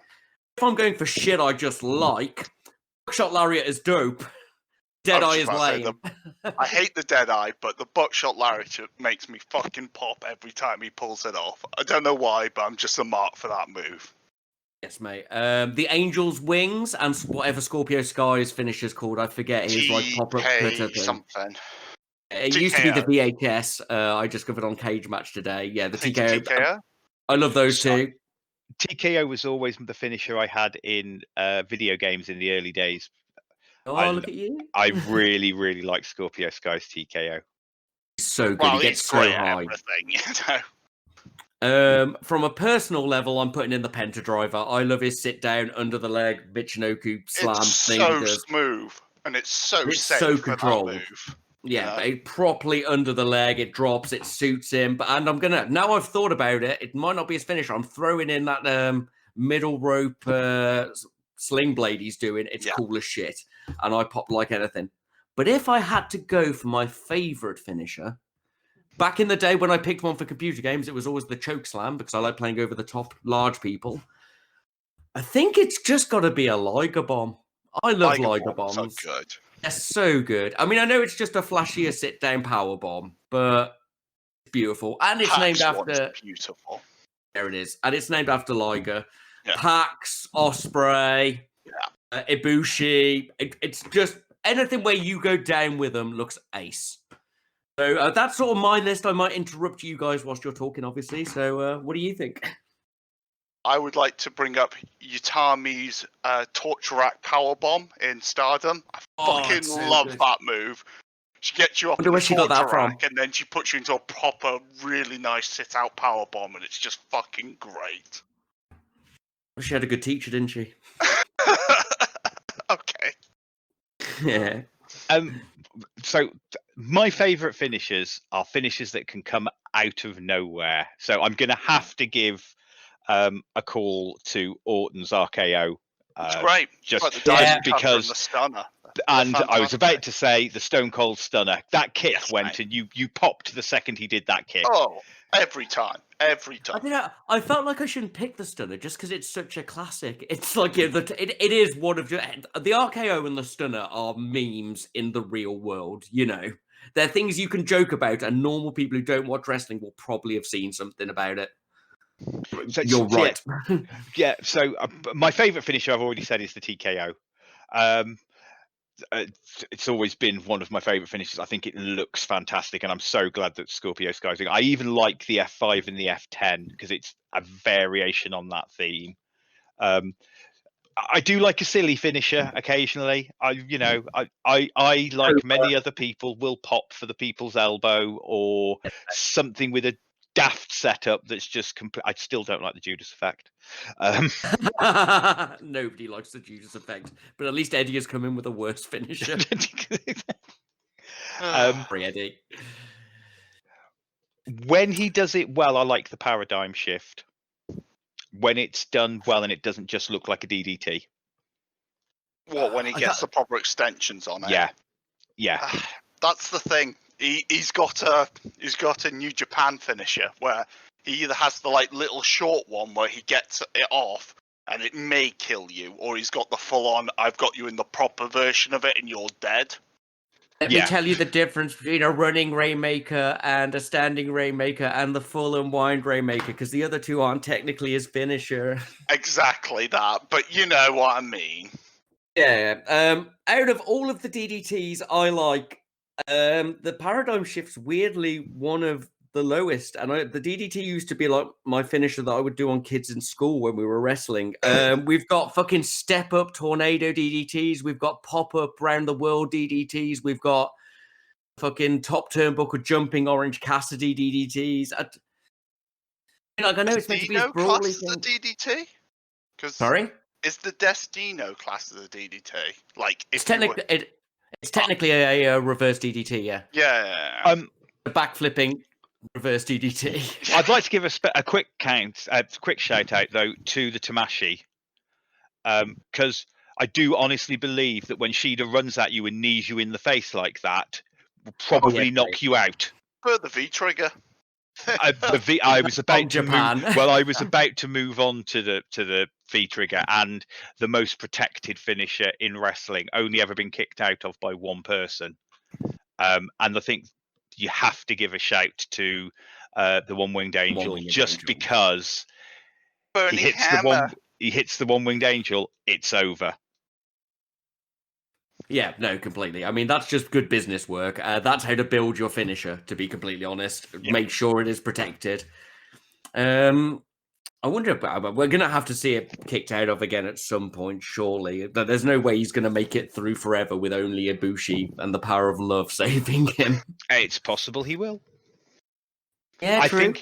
If I'm going for shit I just like, Buckshot Lariat is dope. Deadeye is lame. I hate the Deadeye, but the Buckshot Lariat makes me fucking pop every time he pulls it off. I don't know why, but I'm just a mark for that move. Yes, mate. The Angel's Wings and whatever Scorpio Sky's finisher's called, I forget. His like pop-up cutter thing. Something. It used to be the VHS. I discovered on Cage Match today. Yeah, the TKO. TKO. I love those two. TKO was always the finisher I had in video games in the early days. Oh, look at you. I really, really like Scorpio Sky's TKO. So good. Well, He gets he's so great at high. everything, you know. From a personal level, I'm putting in the Penta Driver. I love his sit down under the leg Michinoku slam It's thing he so does. smooth and it's so It's safe so for that controlled. move. Yeah, Yeah. but properly under the leg, it drops, it suits him. And I'm gonna now I've thought about it. It might not be his finisher. I'm throwing in that middle rope sling blade he's doing. It's cool as shit, and I pop like anything. But if I had to go for my favorite finisher, back in the day when I picked one for computer games, it was always the choke slam because I like playing over the top large people. I think it's just got to be a Liger bomb. I love Liger bombs. So good. They're so good. I mean, I know it's just a flashier sit-down power bomb, but it's beautiful. And it's named after... beautiful. There it is. And it's named after Liger. Yeah. Pax, Osprey, Ibushi. It's just anything where you go down with them looks ace. So that's sort of my list. I might interrupt you guys whilst you're talking, obviously. So what do you think? I would like to bring up Utami's torture rack power bomb in Stardom. I fucking love that move. She gets you up in the torture rack, and then she puts you into a proper, really nice sit-out power bomb, and it's just fucking great. Well, she had a good teacher, didn't she? Okay. Yeah. So my favourite finishers are finishers that can come out of nowhere. So I'm going to have to give a call to Orton's RKO. It's great. Just because the stunner. And I was about to say the Stone Cold Stunner. That kick went, and you popped the second he did that kick. Oh, every time. I felt like I shouldn't pick the Stunner just because it's such a classic. It's like it is one of the RKO and the Stunner are memes in the real world. You know, they're things you can joke about, and normal people who don't watch wrestling will probably have seen something about it. So, you're right. Yeah. So my favorite finisher, I've already said, is the TKO. It's always been one of my favorite finishes. I think it looks fantastic, and I'm so glad that Scorpio Sky's doing it. I even like the F5 and the F10 because it's a variation on that theme. I do like a silly finisher occasionally. I like many other people will pop for the people's elbow or something with a daft setup that's just complete. I still don't like the Judas effect. Nobody likes the Judas effect, but at least Eddie has come in with a worse finisher. Eddie. When he does it well, I like the paradigm shift. When it's done well and it doesn't just look like a DDT. What, when he gets the proper extensions on it? Yeah. That's the thing. He's got a New Japan finisher where he either has the little short one where he gets it off and it may kill you, or he's got the full on I've got you in the proper version of it and you're dead. Let me tell you the difference between a running Rainmaker and a standing Rainmaker and the full unwind Rainmaker, because the other two aren't technically his finisher. Exactly that, but you know what I mean. Yeah. Out of all of the DDTs I like, the paradigm shift's weirdly one of the lowest, and the DDT used to be like my finisher that I would do on kids in school when we were wrestling. We've got fucking step up tornado DDTs, we've got pop up round the world DDTs, we've got fucking top turnbuckle jumping Orange Cassidy DDTs. I know it's meant to be a brawly thing. The DDT? Sorry, is the Destino class of the DDT? It's technically a reverse DDT, yeah. Yeah. The backflipping reverse DDT. I'd like to give a quick shout out though to the Tamashi, because I do honestly believe that when Shida runs at you and knees you in the face like that, will probably knock you out. For the V trigger. I was about to move. Well, I was about to move on to the V trigger, and the most protected finisher in wrestling, only ever been kicked out of by one person. And I think you have to give a shout to the One-Winged Angel, because he hits the One-Winged Angel, it's over. Yeah, no, completely. I mean, that's just good business work. That's how to build your finisher, to be completely honest. Yeah. Make sure it is protected. I wonder about we're going to have to see it kicked out of again at some point, surely. There's no way he's going to make it through forever with only Ibushi and the power of love saving him. It's possible he will. Yeah, true.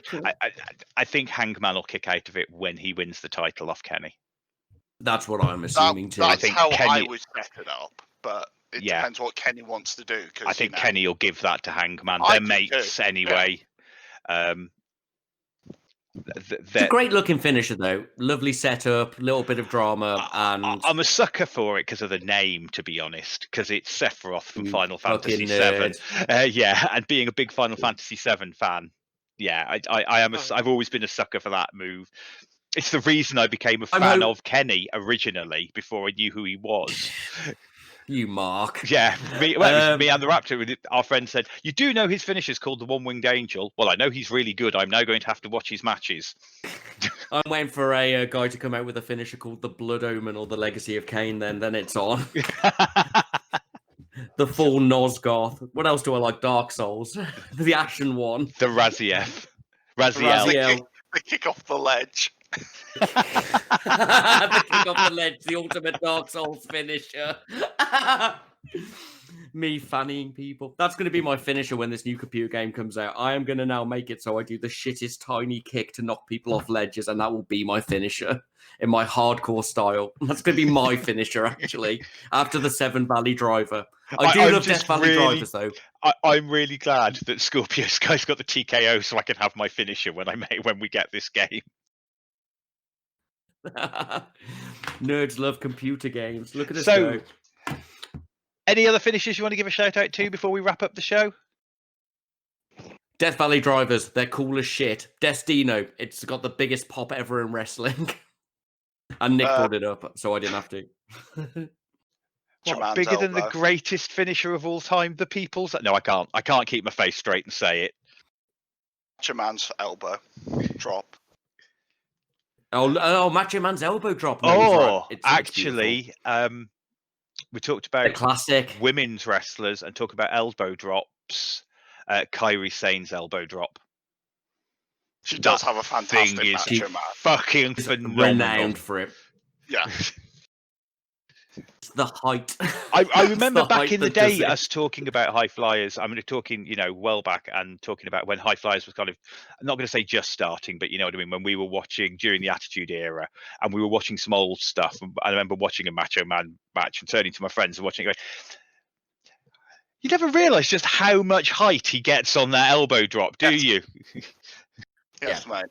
I think Hangman will kick out of it when he wins the title off Kenny. That's what I'm assuming too. That's think how Kenny- I would set it up, but it depends what Kenny wants to do. I think Kenny will give that to Hangman. I They're do mates too. anyway. It's a great looking finisher, though. Lovely setup, little bit of drama, and I'm a sucker for it because of the name, to be honest. Because it's Sephiroth from You Final Fantasy fucking VII. Yeah, and being a big Final Fantasy VII fan, yeah, I am. I've always been a sucker for that move. It's the reason I became a fan of Kenny originally before I knew who he was. You Mark. Yeah, it was me and the Raptor. Our friend said, "You do know his finish is called the One-Winged Angel." Well, I know he's really good. I'm now going to have to watch his matches. I'm waiting for a guy to come out with a finisher called the Blood Omen or the Legacy of Kain. Then it's on. The full Nosgoth. What else do I like? Dark Souls. The Ashen one. The Raziel. They kick off the ledge. The kick off the ledge. The ultimate Dark Souls finisher. Me fannying people. That's going to be my finisher when this new computer game comes out. I am going to now make it so I do the shittest tiny kick to knock people off ledges, and that will be my finisher in my hardcore style. That's going to be my finisher, actually, after the Seven Valley Driver. I love Death Valley Drivers, though. I'm really glad that Scorpio Sky's got the TKO so I can have my finisher when we get this game. Nerds love computer games. Look at us So, go. Any other finishes you want to give a shout out to before we wrap up the show? Death Valley Drivers, they're cool as shit. Destino, it's got the biggest pop ever in wrestling. And Nick brought it up, so I didn't have to. What, bigger than the greatest finisher of all time, the People's? No, I can't. I can't keep my face straight and say it. Macho Man's elbow drop. Oh, Macho Man's elbow drop. No, actually, we talked about the classic women's wrestlers and talk about elbow drops. Kairi Sane's elbow drop. She does have a fantastic Macho Man. Fucking phenomenal. Renowned for it. Yeah. It's the height. I remember back in the day us talking about high flyers. I mean, talking, well back and talking about when high flyers was kind of, I'm not going to say just starting, but you know what I mean? When we were watching during the Attitude Era and we were watching some old stuff. And I remember watching a Macho Man match and turning to my friends and watching it going, you never realise just how much height he gets on that elbow drop, do you? Yes, mate.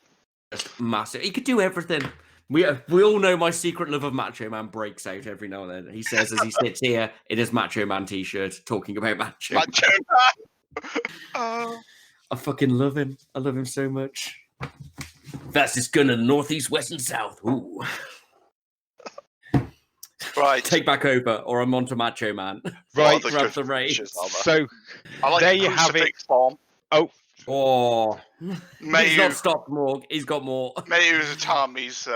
It's massive. He could do everything. We all know my secret love of Macho Man breaks out every now and then. He says as he sits here in his Macho Man t-shirt talking about Macho Man. I fucking love him. I love him so much. Fastest gun in the Northeast, West and South. Ooh. Right. Take back over, or I'm on to Macho Man. Right. Grab the race. So, I like there you have it. Bomb. Oh. He's not stopped, Morg. He's got more. Mayu Utami's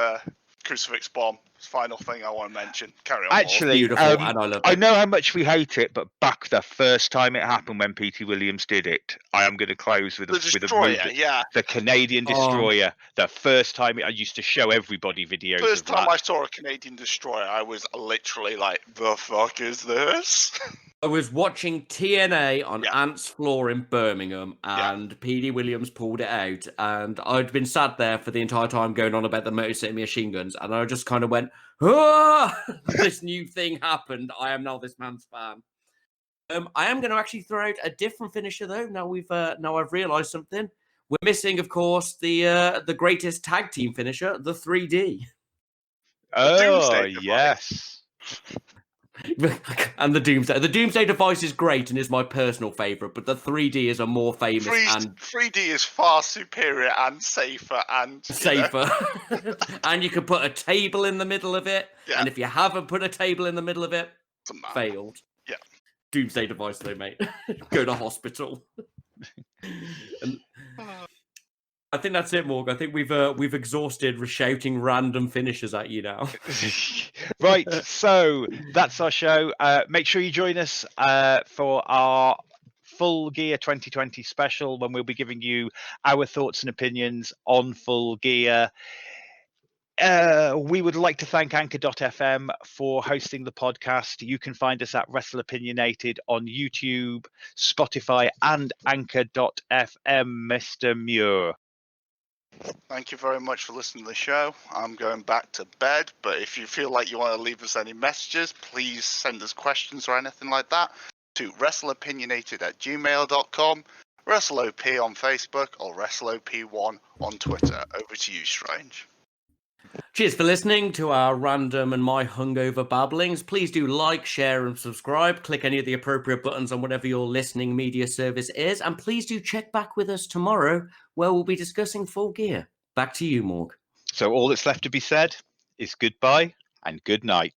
crucifix bomb. Final thing I want to mention. Carry on. Actually, beautiful, and I love it. I know how much we hate it, but back the first time it happened when P.T. Williams did it, I am going to close with the Destroyer, the Canadian Destroyer. The first time I used to show everybody videos. First time I saw a Canadian Destroyer, I was literally like, "The fuck is this?" I was watching TNA on Ant's floor in Birmingham, and P.D. Williams pulled it out, and I'd been sat there for the entire time going on about the Motor City Machine Guns, and I just kind of went, "Ah, this new thing happened. I am now this man's fan." I am going to actually throw out a different finisher though. Now I've realised something. We're missing, of course, the greatest tag team finisher, the 3D. Oh yes. And the Doomsday. The Doomsday device is great and is my personal favourite, but the 3D is a more famous 3D is far superior and safer and and you can put a table in the middle of it. Yeah. And if you haven't put a table in the middle of it, failed. Yeah. Doomsday device though, mate. Go to hospital. I think that's it, Morg. I think we've exhausted shouting random finishes at you now. Right, so that's our show. Make sure you join us for our Full Gear 2020 special when we'll be giving you our thoughts and opinions on Full Gear. We would like to thank Anchor.fm for hosting the podcast. You can find us at Wrestleopinionated on YouTube, Spotify, and Anchor.fm, Mr. Muir. Thank you very much for listening to the show. I'm going back to bed, but if you feel like you want to leave us any messages, please send us questions or anything like that to wrestleopinionated@gmail.com, WrestleOP on Facebook, or WrestleOP1 on Twitter. Over to you, Strange. Cheers for listening to our random and my hungover babblings. Please do like, share, and subscribe. Click any of the appropriate buttons on whatever your listening media service is. And please do check back with us tomorrow, where we'll be discussing Full Gear. Back to you, Morg. So all that's left to be said is goodbye and good night.